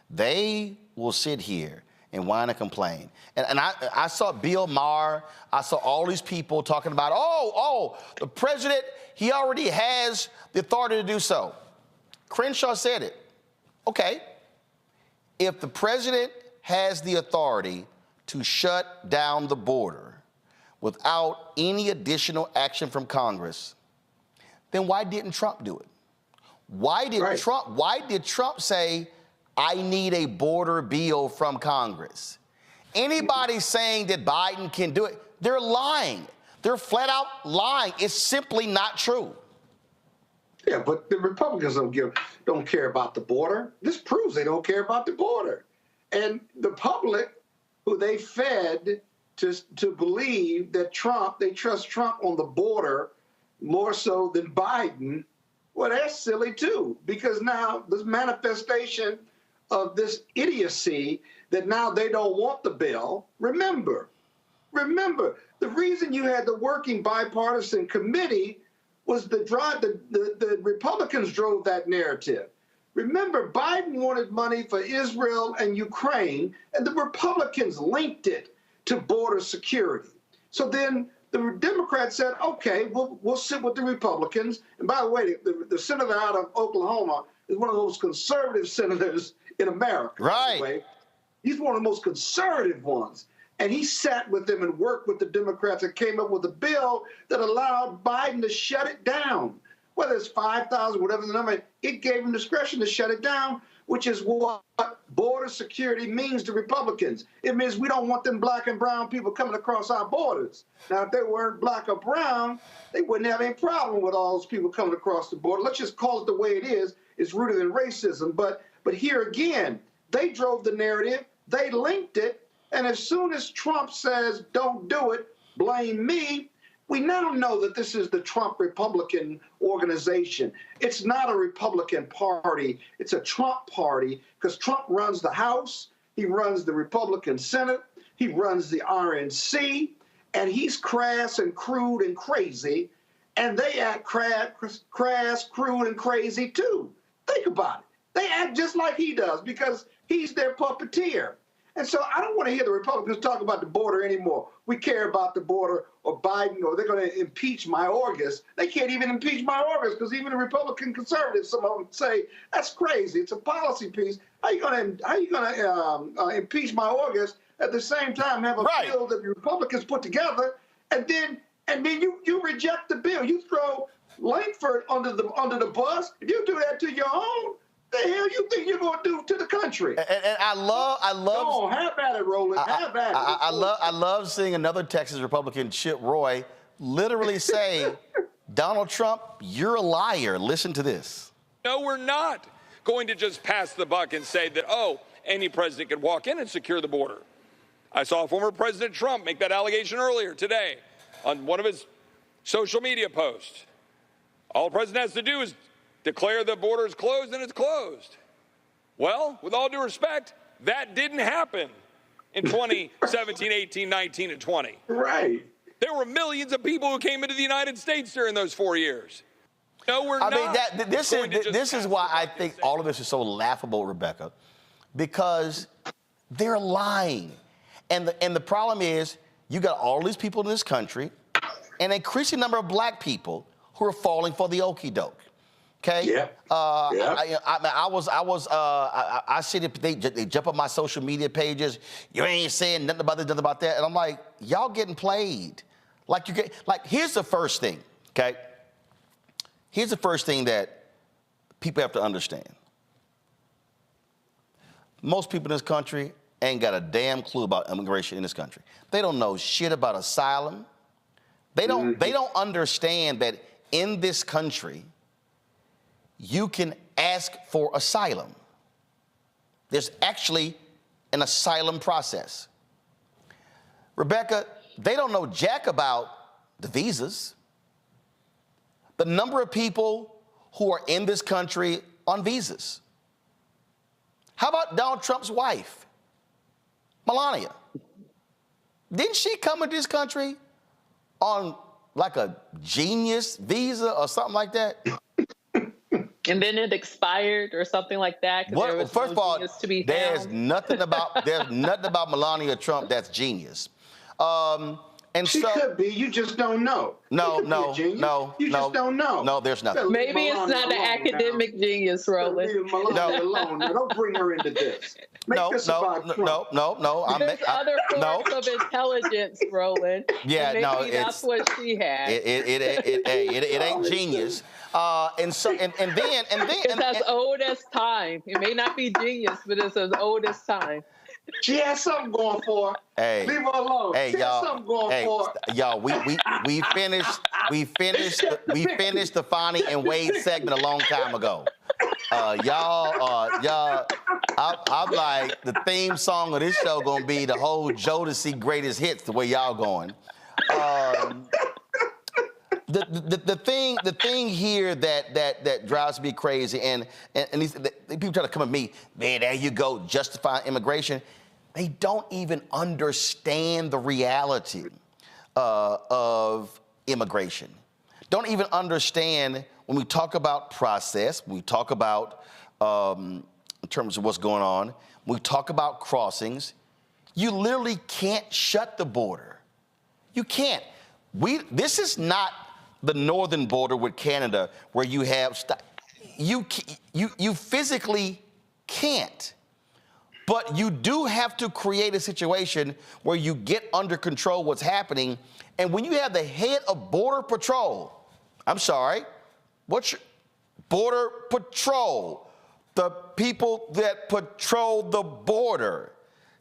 They will sit here and whine and complain. And I saw Bill Maher, I saw all these people talking about, the president, he already has the authority to do so. Crenshaw said it. Okay, if the president has the authority to shut down the border without any additional action from Congress, then why didn't Trump do it? Why did Trump say, I need a border bill from Congress? Anybody saying that Biden can do it, they're lying. They're flat out lying. It's simply not true. Yeah, but the Republicans don't care about the border. This proves they don't care about the border. And the public, who they fed to believe that they trust Trump on the border more so than Biden, well, that's silly too, because now this manifestation of this idiocy that now they don't want the bill. Remember, the reason you had the working bipartisan committee was the Republicans drove that narrative. Remember, Biden wanted money for Israel and Ukraine, and the Republicans linked it to border security. So then the Democrats said, okay, we'll sit with the Republicans. And by the way, the senator out of Oklahoma is one of the most conservative senators in America. Right. He's one of the most conservative ones. And he sat with them and worked with the Democrats and came up with a bill that allowed Biden to shut it down. Whether it's 5,000, whatever the number, it gave him discretion to shut it down, which is what border security means to Republicans. It means we don't want them black and brown people coming across our borders. Now, if they weren't black or brown, they wouldn't have any problem with all those people coming across the border. Let's just call it the way it is. It's rooted in racism. But here again, they drove the narrative. They linked it. And as soon as Trump says, don't do it, blame me, we now know that this is the Trump Republican organization. It's not a Republican party. It's a Trump party because Trump runs the House. He runs the Republican Senate. He runs the RNC. And he's crass and crude and crazy. And they act crass, crude, and crazy, too. Think about it. They act just like he does because he's their puppeteer. And so I don't want to hear the Republicans talk about the border anymore. We care about the border or Biden or they're going to impeach Mayorkas. They can't even impeach Mayorkas because even the Republican conservatives, some of them say, that's crazy. It's a policy piece. How you going to impeach Mayorkas at the same time have a bill that the Republicans put together and then you reject the bill. You throw Lankford under the bus. If you do that to your own, the hell you think you're going to do to the country? And I love. Go on, have at it, Roland. Have at it. I love seeing another Texas Republican, Chip Roy, literally say, Donald Trump, you're a liar. Listen to this. No, we're not going to just pass the buck and say that, oh, any president can walk in and secure the border. I saw former President Trump make that allegation earlier today on one of his social media posts. All the president has to do is declare the border is closed and it's closed. Well, with all due respect, that didn't happen in 2017, 18, 19, and 20. Right. There were millions of people who came into the United States during those 4 years. No, we're not. I mean, this is why I think all of this is so laughable, Rebecca, because they're lying. And the problem is you got all these people in this country and an increasing number of black people who are falling for the okie doke. Okay. Yeah. I see that they jump on my social media pages. You ain't saying nothing about this, nothing about that, and I'm like, y'all getting played. Here's the first thing. Okay. Here's the first thing that people have to understand. Most people in this country ain't got a damn clue about immigration in this country. They don't know shit about asylum. They don't understand that in this country, you can ask for asylum. There's actually an asylum process. Rebecca, they don't know jack about the visas. The number of people who are in this country on visas. How about Donald Trump's wife, Melania? Didn't she come into this country on like a genius visa or something like that? And then it expired or something like that. First of all, there's nothing about Melania Trump that's genius. And she could be. You just don't know. No. You just don't know. No, there's nothing. Maybe it's not an academic genius, Roland. Leave Melania alone. Now, don't bring her into this. No. There's other forms of intelligence, Roland. Yeah, maybe that's what she had. It ain't genius. And then it's as old as time. It may not be genius, but it's as old as time. She has something going for her. Hey, leave her alone. Hey, she has y'all. something going Hey, for her. y'all. We finished the Fani and Wade segment a long time ago. Y'all. I'm like, the theme song of this show gonna be the whole Jodeci greatest hits. The way y'all going. The thing here that drives me crazy, and these people try to come at me, man, there you go, justifying immigration. They don't even understand the reality of immigration. Don't even understand when we talk about process, when we talk about, in terms of what's going on, when we talk about crossings, you literally can't shut the border. You can't. This is not the northern border with Canada where you have, you physically can't. But you do have to create a situation where you get under control what's happening. And when you have the head of Border Patrol, Border Patrol, the people that patrol the border,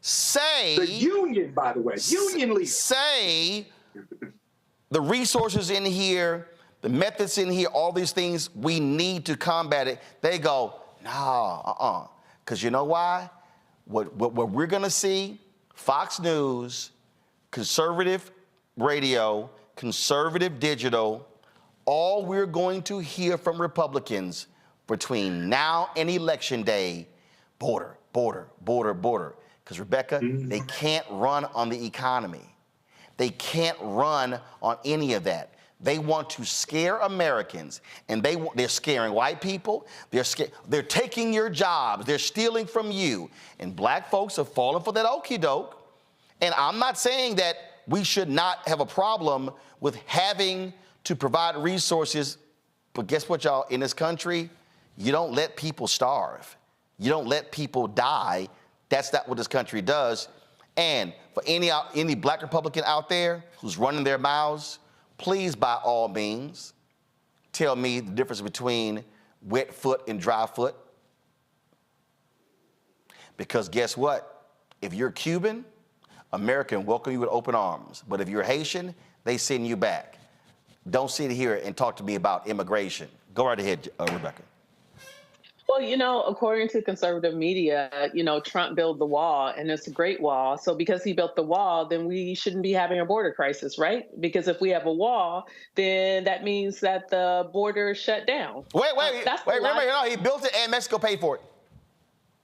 say... The union, by the way, union leaders. Say the resources in here, the methods in here, all these things, we need to combat it. They go, nah, because you know why? What we're going to see, Fox News, conservative radio, conservative digital, all we're going to hear from Republicans between now and Election Day, border. Because, Rebecca, they can't run on the economy. They can't run on any of that. They want to scare Americans, and they're scaring white people. They're taking your jobs. They're stealing from you. And black folks have fallen for that okie doke. And I'm not saying that we should not have a problem with having to provide resources. But guess what, y'all? In this country, you don't let people starve. You don't let people die. That's not what this country does. And for any black Republican out there who's running their mouths, please, by all means, tell me the difference between wet foot and dry foot. Because guess what? If you're Cuban, America can welcome you with open arms. But if you're Haitian, they send you back. Don't sit here and talk to me about immigration. Go right ahead, Rebecca. Well, according to conservative media, Trump built the wall, and it's a great wall. So because he built the wall, then we shouldn't be having a border crisis, right? Because if we have a wall, then that means that the border is shut down. Wait, no, he built it and Mexico paid for it.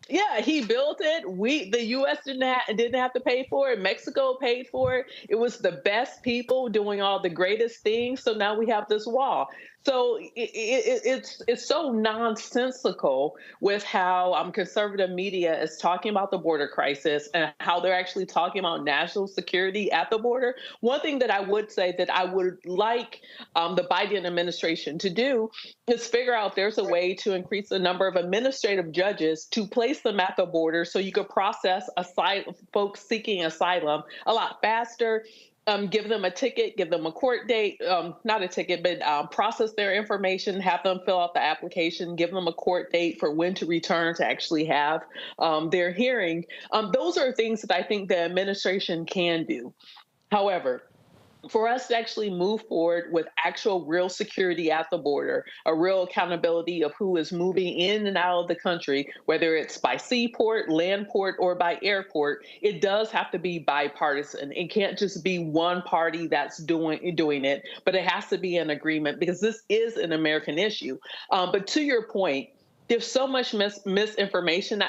Yeah, he built it. The U.S. didn't have to pay for it. Mexico paid for it. It was the best people doing all the greatest things. So now we have this wall. So it's so nonsensical with how conservative media is talking about the border crisis and how they're actually talking about national security at the border. One thing that I would say that I would like the Biden administration to do is figure out if there's a way to increase the number of administrative judges to place them at the border so you could process folks seeking asylum a lot faster. Give them a ticket, give them a court date, not a ticket, but process their information, have them fill out the application, give them a court date for when to return to actually have their hearing. Those are things that I think the administration can do. However, for us to actually move forward with actual real security at the border, a real accountability of who is moving in and out of the country, whether it's by seaport, land port, or by airport, it does have to be bipartisan. It can't just be one party that's doing it, but it has to be an agreement because this is an American issue. But to your point, there's so much misinformation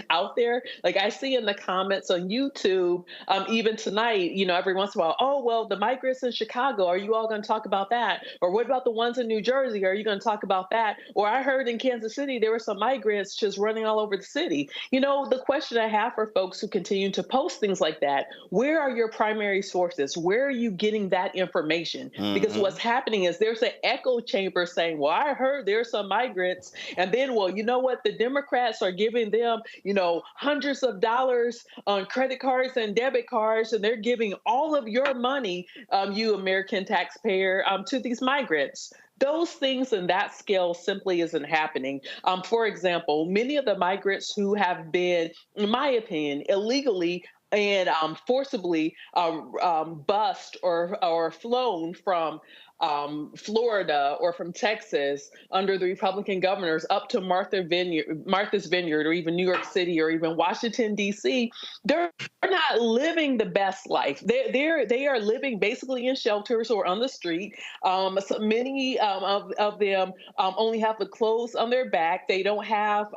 out there. Like I see in the comments on YouTube, even tonight, every once in a while, oh, well, the migrants in Chicago, are you all going to talk about that? Or what about the ones in New Jersey? Are you going to talk about that? Or I heard in Kansas City, there were some migrants just running all over the city. The question I have for folks who continue to post things like that, where are your primary sources? Where are you getting that information? Mm-hmm. Because what's happening is there's an echo chamber saying, well, I heard there's some migrants, and then, well, you know what? The Democrats are giving them, hundreds of dollars on credit cards and debit cards, and they're giving all of your money, you American taxpayer, to these migrants. Those things in that scale simply isn't happening. For example, many of the migrants who have been, in my opinion, illegally and forcibly bused or flown from Florida or from Texas under the Republican governors up to Martha's Vineyard, or even New York City, or even Washington, D.C., they're not living the best life. They are living basically in shelters or on the street. So many of them only have the clothes on their back. They don't have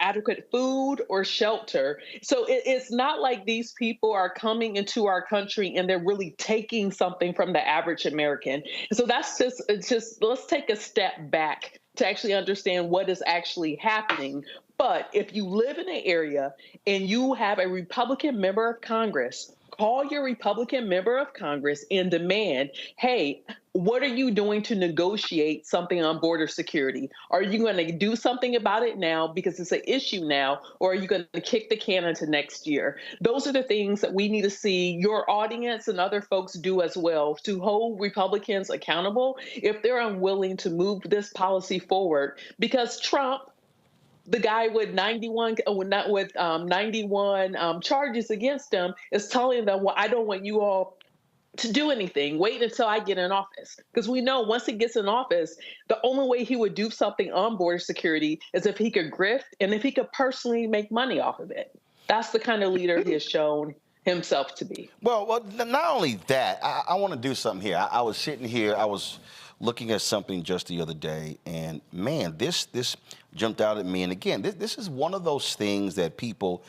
adequate food or shelter. So it's not like these people are coming into our country and they're really taking something from the average American. So that's just let's take a step back to actually understand what is actually happening. But if you live in an area and you have a Republican member of Congress, call your Republican member of Congress and demand, hey, what are you doing to negotiate something on border security? Are you going to do something about it now because it's an issue now, or are you going to kick the can into next year? Those are the things that we need to see your audience and other folks do as well, to hold Republicans accountable if they're unwilling to move this policy forward. Because Trump, the guy with 91 charges against him, is telling them, well, I don't want you all to do anything. Wait until I get in office. Because we know once he gets in office, the only way he would do something on border security is if he could grift and if he could personally make money off of it. That's the kind of leader he has shown himself to be. Well, not only that, I want to do something here. I was sitting here, I was looking at something just the other day, and man, this jumped out at me. And again, this is one of those things that people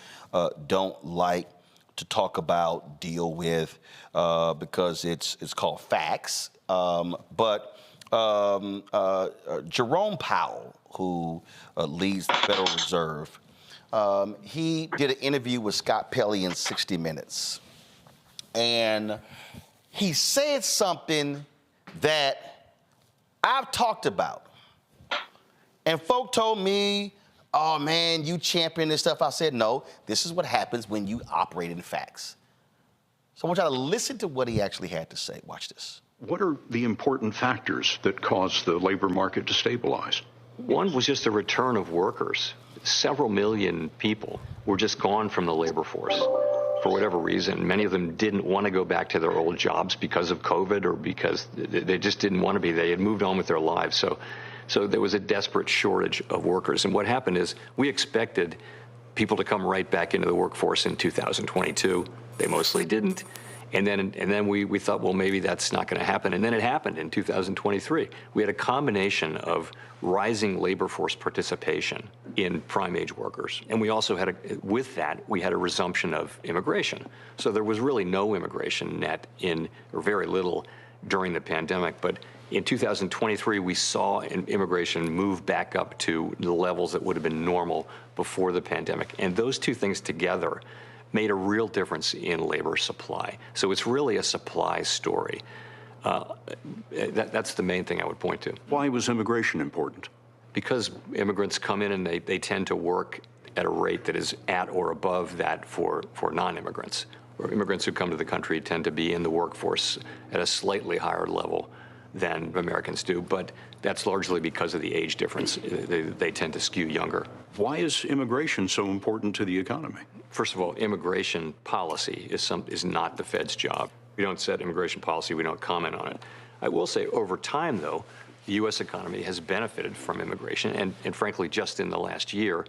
don't like to talk about, deal with, because it's called facts. But Jerome Powell, who leads the Federal Reserve, he did an interview with Scott Pelley in 60 Minutes. And he said something that I've talked about. And folk told me, oh man, you champion this stuff. I said, no, this is what happens when you operate in facts. So I want y'all to listen to what he actually had to say. Watch this. What are the important factors that cause the labor market to stabilize? One was just the return of workers. Several million people were just gone from the labor force for whatever reason. Many of them didn't want to go back to their old jobs because of COVID, or because they just didn't want to be. They had moved on with their lives. So there was a desperate shortage of workers. And what happened is we expected people to come right back into the workforce in 2022. They mostly didn't. And then we thought, well, maybe that's not going to happen. And then it happened in 2023. We had a combination of rising labor force participation in prime age workers. And we also had, with that, we had a resumption of immigration. So there was really no immigration net or very little during the pandemic. But in 2023, we saw immigration move back up to the levels that would have been normal before the pandemic. And those two things together made a real difference in labor supply. So it's really a supply story. That's the main thing I would point to. Why was immigration important? Because immigrants come in and they tend to work at a rate that is at or above that for non-immigrants. Or immigrants who come to the country tend to be in the workforce at a slightly higher level than Americans do, but that's largely because of the age difference. They tend to skew younger. Why is immigration so important to the economy? First of all, immigration policy is not the Fed's job. We don't set immigration policy. We don't comment on it. I will say, over time, though, the U.S. economy has benefited from immigration, and frankly, just in the last year,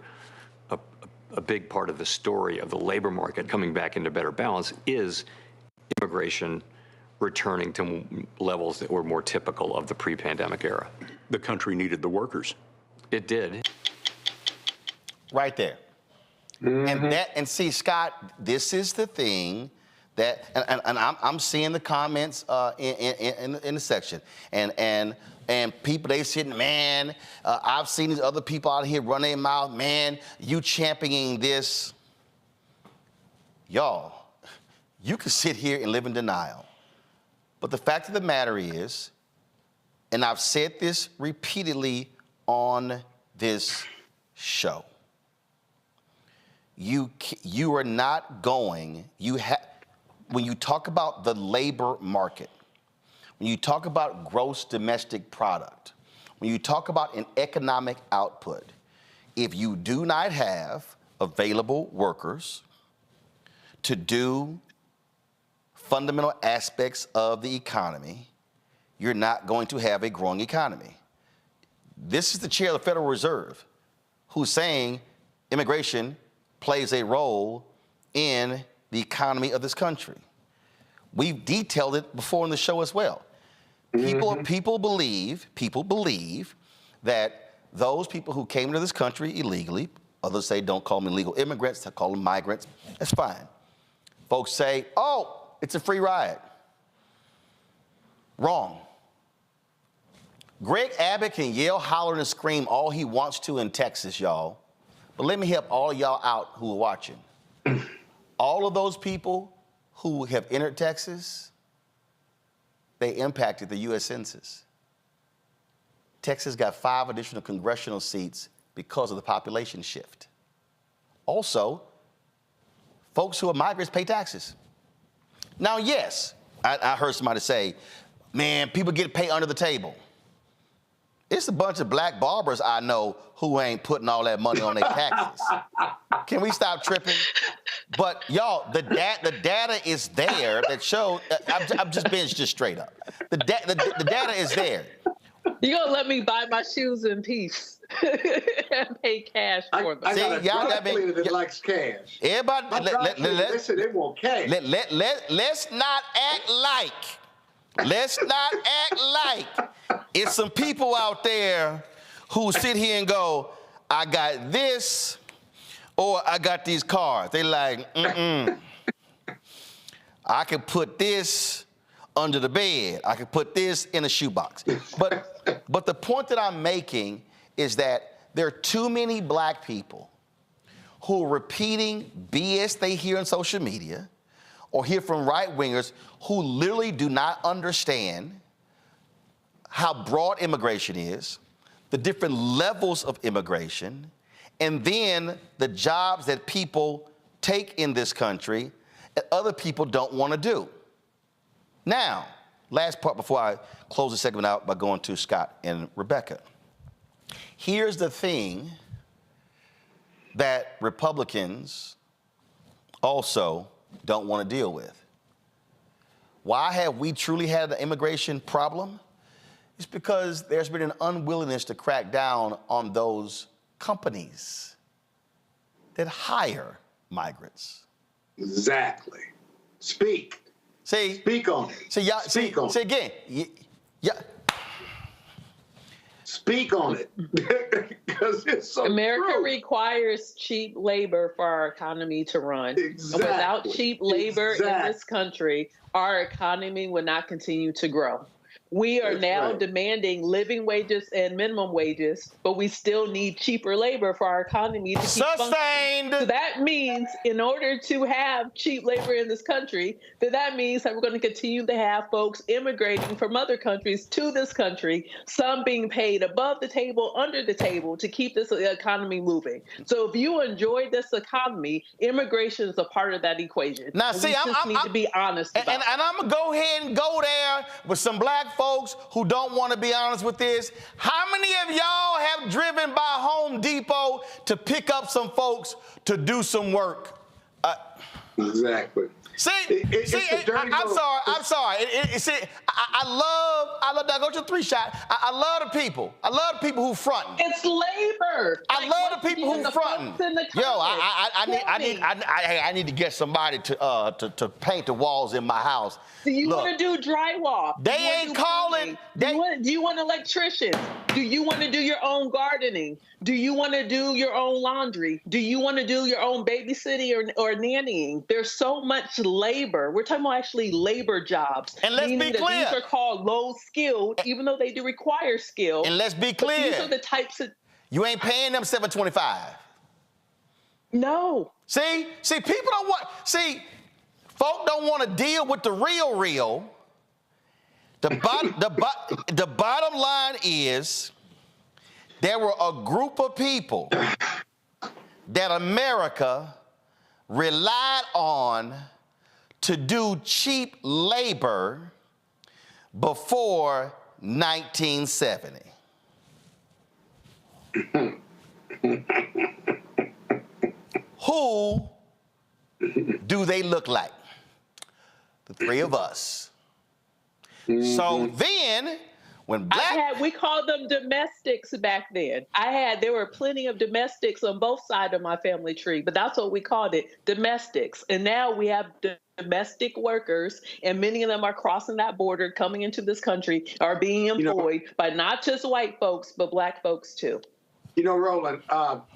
a big part of the story of the labor market coming back into better balance is immigration returning to levels that were more typical of the pre-pandemic era. The country needed the workers. It did. Right there. Mm-hmm. And see, Scott, this is the thing that, and I'm seeing the comments in the section, and people, they sitting, man, I've seen these other people out here run their mouth, man, you championing this. Y'all, you can sit here and live in denial. But the fact of the matter is, and I've said this repeatedly on this show, you are not going, when you talk about the labor market, when you talk about gross domestic product, when you talk about an economic output, if you do not have available workers to do fundamental aspects of the economy, you're not going to have a growing economy. This is the chair of the Federal Reserve who's saying immigration plays a role in the economy of this country. We've detailed it before in the show as well. People believe that those people who came into this country illegally, others say don't call them illegal immigrants, they call them migrants, that's fine. Folks say, oh, it's a free ride. Wrong. Greg Abbott can yell, holler, and scream all he wants to in Texas, y'all. But let me help all y'all out who are watching. All of those people who have entered Texas, they impacted the U.S. Census. Texas got 5 additional congressional seats because of the population shift. Also, folks who are migrants pay taxes. Now, yes, I heard somebody say, man, people get paid under the table. It's a bunch of black barbers I know who ain't putting all that money on their taxes. Can we stop tripping? But y'all, the data is there that shows. I'm just being just straight up. The data is there. You gonna let me buy my shoes in peace and pay cash for them? I got a dry cleaner that likes cash. Everybody, listen, they want cash. Let's not act like. Let's not act like it's some people out there who sit here and go, I got this, or I got these cars. They like, I can put this under the bed. I can put this in a shoebox. But the point that I'm making is that there are too many black people who are repeating BS they hear on social media or hear from right-wingers who literally do not understand how broad immigration is, the different levels of immigration, and then the jobs that people take in this country that other people don't want to do. Now, last part before I close the segment out by going to Scott and Rebecca. Here's the thing that Republicans also don't want to deal with. Why have we truly had an immigration problem? It's because there's been an unwillingness to crack down on those companies that hire migrants. Exactly. Speak. Speak on it. Say again. Speak on it. Because it's so America true. requires cheap labor for our economy to run. Exactly. And without cheap labor in this country, our economy would not continue to grow. We are now demanding living wages and minimum wages, but we still need cheaper labor for our economy to keep functioning. So that means in order to have cheap labor in this country, that means that we're going to continue to have folks immigrating from other countries to this country, some being paid above the table, under the table to keep this economy moving. So if you enjoy this economy, immigration is a part of that equation. Now, and we need to be honest about it. And I'm going to go ahead and go there with some black folks who don't want to be honest with this. How many of y'all have driven by Home Depot to pick up some folks to do some work? Exactly. I'm sorry. I love that. Go to the 3-shot. I love the people. I love the people who fronting. It's labor. I love the people who fronting. Yo, I need to get somebody to paint the walls in my house. Do you want to do drywall? They ain't calling. Do you want electricians? Do you want to do your own gardening? Do you want to do your own laundry? Do you want to do your own babysitting or nannying? There's so much labor. We're talking about actually labor jobs. And let's be clear. These are called low skilled, even though they do require skill. And let's be clear. These are the types of. You ain't paying them $7.25. No. See, people don't want. See, folk don't want to deal with the real. The bottom line is there were a group of people that America relied on to do cheap labor before 1970. Who do they look like? The three of us. So then, when we called them domestics back then. There were plenty of domestics on both sides of my family tree, but that's what we called it, domestics. And now we have domestic workers, and many of them are crossing that border, coming into this country, are being employed by not just white folks, but black folks too. You know, Roland,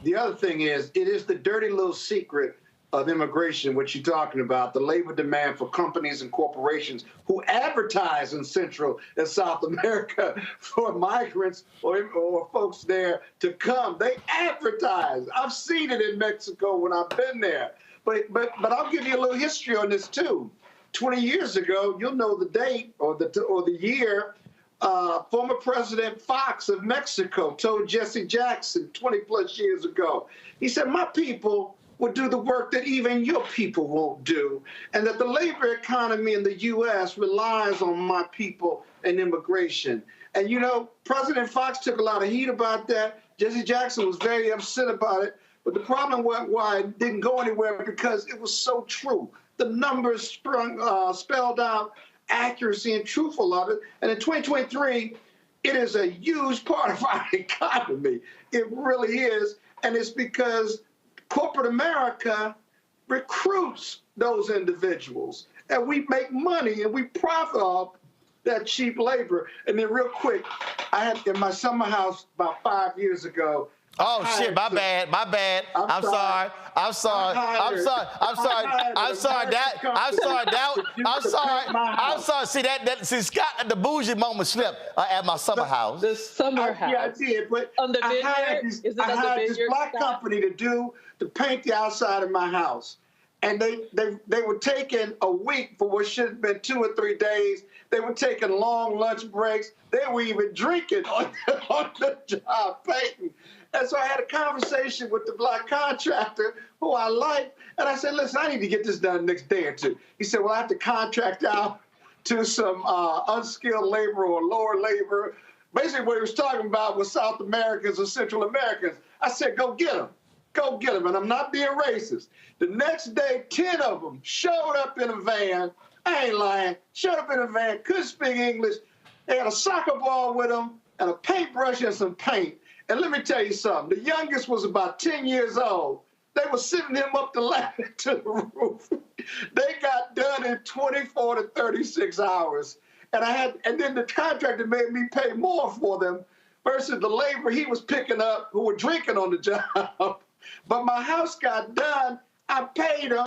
the other thing is, it is the dirty little secret of immigration, what you're talking about, the labor demand for companies and corporations who advertise in Central and South America for migrants or folks there to come. They advertise. I've seen it in Mexico when I've been there. But I'll give you a little history on this too. 20 years ago, you'll know the date or the year, former President Fox of Mexico told Jesse Jackson 20 plus years ago, he said, my people will do the work that even your people won't do, and that the labor economy in the U.S. relies on my people and immigration. And, you know, President Fox took a lot of heat about that. Jesse Jackson was very upset about it. But the problem why it didn't go anywhere because it was so true. The numbers spelled out accuracy and truthful of it. And in 2023, it is a huge part of our economy. It really is. And it's because corporate America recruits those individuals, and we make money and we profit off that cheap labor. And then real quick, I had in my summer house about 5 years ago. Oh shit, my bad. I'm sorry. See, Scott, the bougie moment slipped at my summer house. The summer house. Yeah, I did, but I hired this black company to paint the outside of my house. And they were taking a week for what should have been 2 or 3 days. They were taking long lunch breaks. They were even drinking on the job painting. And so I had a conversation with the black contractor who I liked. And I said, listen, I need to get this done next day or two. He said, well, I have to contract out to some unskilled labor or lower labor. Basically what he was talking about was South Americans or Central Americans. I said, go get them. Go get them. And I'm not being racist. The next day, 10 of them showed up in a van. I ain't lying. Showed up in a van, couldn't speak English. They had a soccer ball with them and a paintbrush and some paint. And let me tell you something. The youngest was about 10 years old. They were sending him up the ladder to the roof. They got done in 24 to 36 hours. And then the contractor made me pay more for them versus the labor he was picking up who were drinking on the job. But my house got done. I paid them.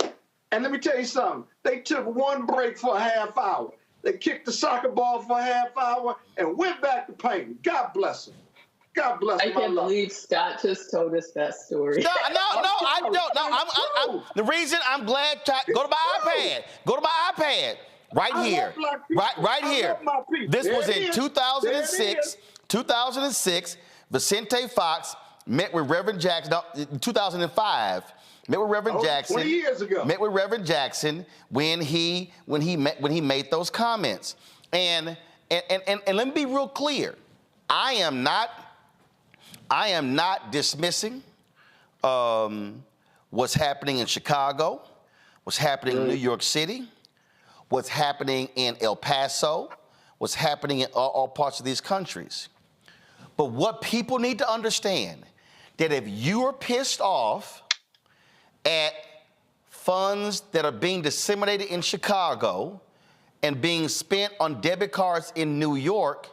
And let me tell you something. They took one break for a half hour. They kicked the soccer ball for a half hour and went back to painting. God bless them. God bless them. I can't believe Scott just told us that story. The reason I'm glad, go to my iPad. Go to my iPad. Right here. Right here. This was in 2006. 2006, Vicente Fox met with Reverend Jackson, 2005, met with Reverend Jackson. 20 years ago. Met with Reverend Jackson when he made those comments. And let me be real clear. I am not dismissing what's happening in Chicago, what's happening in New York City, what's happening in El Paso, what's happening in all parts of these countries. But what people need to understand, that if you are pissed off at funds that are being disseminated in Chicago and being spent on debit cards in New York,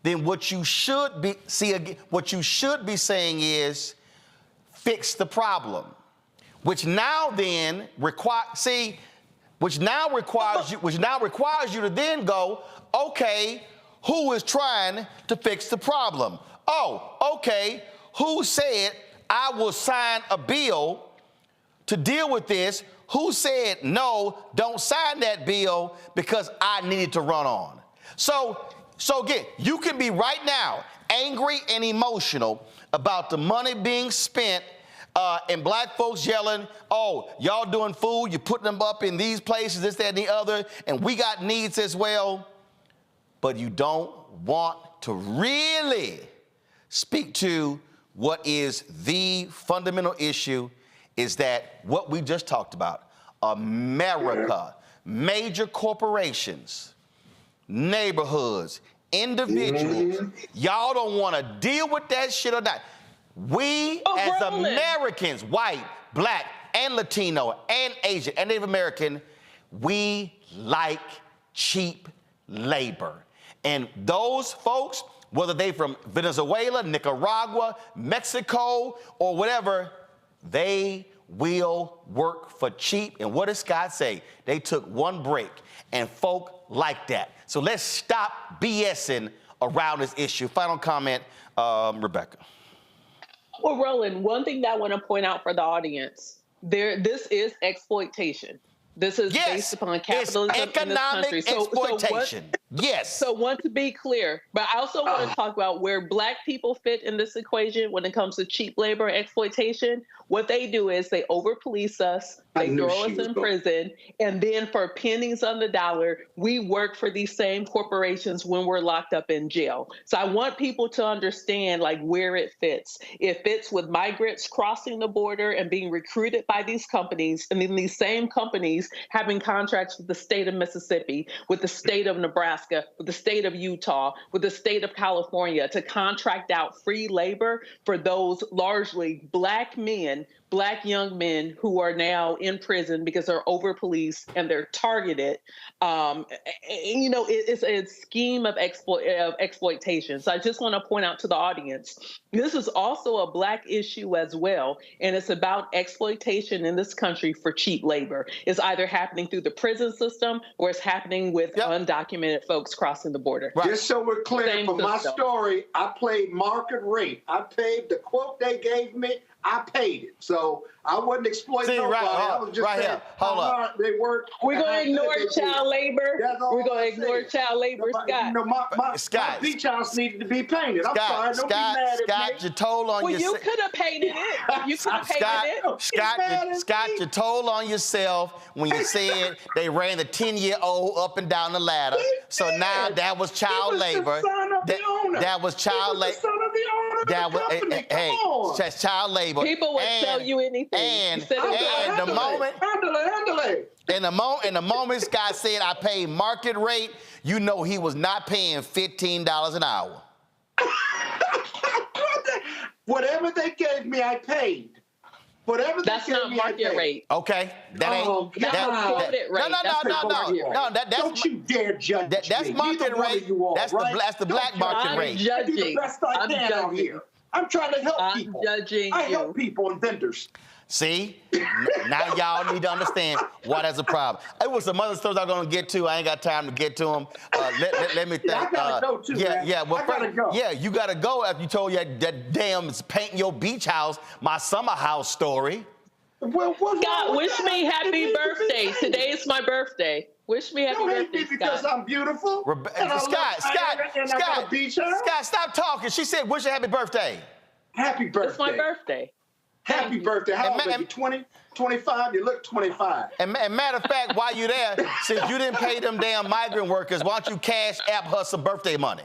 then what you should be saying is fix the problem, which now requires you to then go, okay, who is trying to fix the problem? Oh, okay, who said I will sign a bill to deal with this? Who said, no, don't sign that bill because I needed to run on? So again, you can be right now angry and emotional about the money being spent and black folks yelling, oh, y'all doing food, you're putting them up in these places, this, that, and the other, and we got needs as well. But you don't want to really speak to what is the fundamental issue is that what we just talked about, America, major corporations, neighborhoods, individuals, y'all don't want to deal with that shit or not. We as Americans, white, black, and Latino, and Asian, and Native American, we like cheap labor. And those folks, whether they from Venezuela, Nicaragua, Mexico, or whatever, they will work for cheap. And what does Scott say? They took one break, and folk like that. So let's stop BSing around this issue. Final comment, Rebecca. Well, Roland, one thing that I want to point out for the audience, this is exploitation. This is based upon capitalism in this country. Exploitation. Yes. So want to be clear, but I also want to talk about where black people fit in this equation when it comes to cheap labor and exploitation. What they do is they over-police us, they throw us in prison, and then for pennies on the dollar, we work for these same corporations when we're locked up in jail. So I want people to understand like where it fits. It fits with migrants crossing the border and being recruited by these companies, and then these same companies having contracts with the state of Mississippi, with the state of Nebraska, with the state of Utah, with the state of California to contract out free labor for those largely black men, black young men who are now in prison because they're over-policed and they're targeted. It's a scheme of exploitation. So I just want to point out to the audience, this is also a black issue as well. And it's about exploitation in this country for cheap labor. It's either happening through the prison system or it's happening with undocumented folks crossing the border. Right. Just so we're clear, for my story, I paid market rate. I paid the quote they gave me. I paid it. So I wasn't exploiting nobody. I was just saying how hard they work. We're going to ignore child labor. We're going to ignore child labor, Scott. My beach house needed to be painted. I'm sorry. Don't be mad at me. Scott, you told on yourself. Well, you could have painted it. You could have painted it. Scott, you told on yourself when you said they ran the 10-year-old up and down the ladder. So now that was child labor. That was child labor. That was, hey, that's child labor. People would tell you anything. And the moment Scott said I paid market rate, you know he was not paying $15 an hour. Whatever they gave me, I paid. Whatever that's not market rate. Okay, that ain't. No. That's don't you dare judge me. That's market rate. That's the black market rate. I do the best I can out here. I'm trying to help people. I help people and vendors. See, now y'all need to understand why that's a problem. It was some other stories I'm going to get to. I ain't got time to get to them. Let me think. I got to go too, man. Well, I got to go. Yeah, you got to go after you told that damn painting your beach house, my summer house story. Well, Scott, wish me happy birthday. Today is my birthday. Wish me happy birthday, because I'm beautiful. Scott, stop talking. She said, wish you happy birthday. Happy birthday. It's my birthday. Happy birthday. How old are you? 20? 25? You look 25. And matter of fact, while you're there, since you didn't pay them damn migrant workers, why don't you cash app her some birthday money?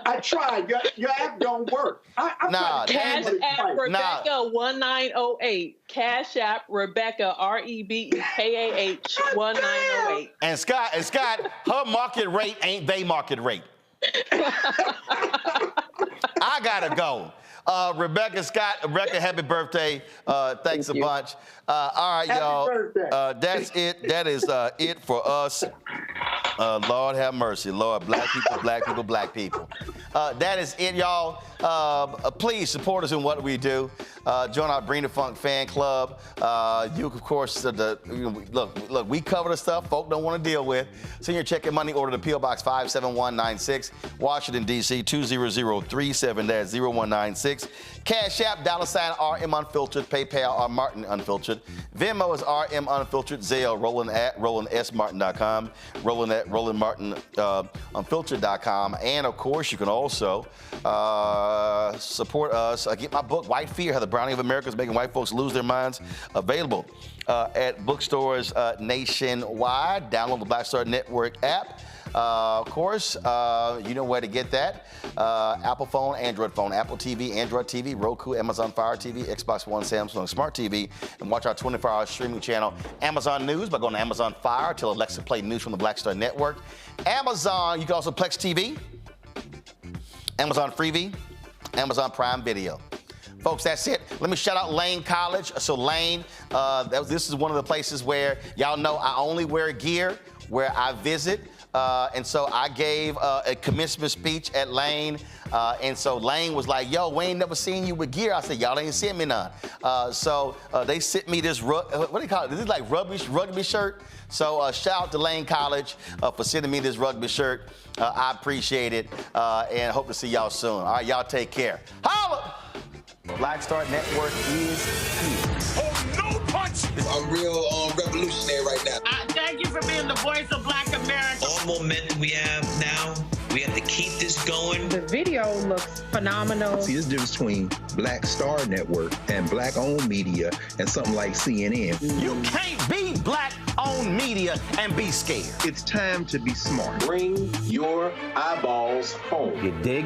I tried. Your app don't work. Cash app Rebecca 1908. Cash app Rebecca REBEKAH 1908. And Scott, her market rate ain't they market rate. I gotta go. Rebecca, happy birthday. Thanks a bunch. All right, y'all. That's it. That is it for us. Lord have mercy. Lord, black people, black people, black people. That is it, y'all. Please support us in what we do. Join our Bring the Funk fan club. You, of course, look, we cover the stuff folk don't want to deal with. Send your check and money order to P.O. Box 57196, Washington, D.C. 20037-0196. Cash App, $RM Unfiltered, PayPal, R Martin Unfiltered. Venmo is RM Unfiltered, Zelle, Roland at RolandSMartin.com, Roland at RolandMartinUnfiltered.com. And, of course, you can also support us. Get my book, White Fear, How the Browning of America is Making White Folks Lose Their Minds, available at bookstores nationwide. Download the Black Star Network app. Of course, you know where to get that. Apple phone, Android phone, Apple TV, Android TV, Roku, Amazon Fire TV, Xbox One, Samsung Smart TV, and watch our 24-hour streaming channel, Amazon News, by going to Amazon Fire. Tell Alexa play news from the Black Star Network. Amazon, you can also Plex TV, Amazon Freevee, Amazon Prime Video. Folks, that's it. Let me shout out Lane College. So Lane, this is one of the places where y'all know I only wear gear where I visit. And so I gave a commencement speech at Lane. And so Lane was like, yo, we ain't never seen you with gear. I said, y'all ain't sent me none. So they sent me this, what do you call it? This is like rugby shirt. So shout out to Lane College for sending me this rugby shirt. I appreciate it and hope to see y'all soon. All right, y'all take care. Holla! Black Star Network is here. Oh, no punch! I'm real revolutionary right now. Thank you for being the voice of Black America. All momentum we have now, we have to keep this going. The video looks phenomenal. See, there's a difference between Black Star Network and black-owned media and something like CNN. You can't be black-owned media and be scared. It's time to be smart. Bring your eyeballs home. You dig?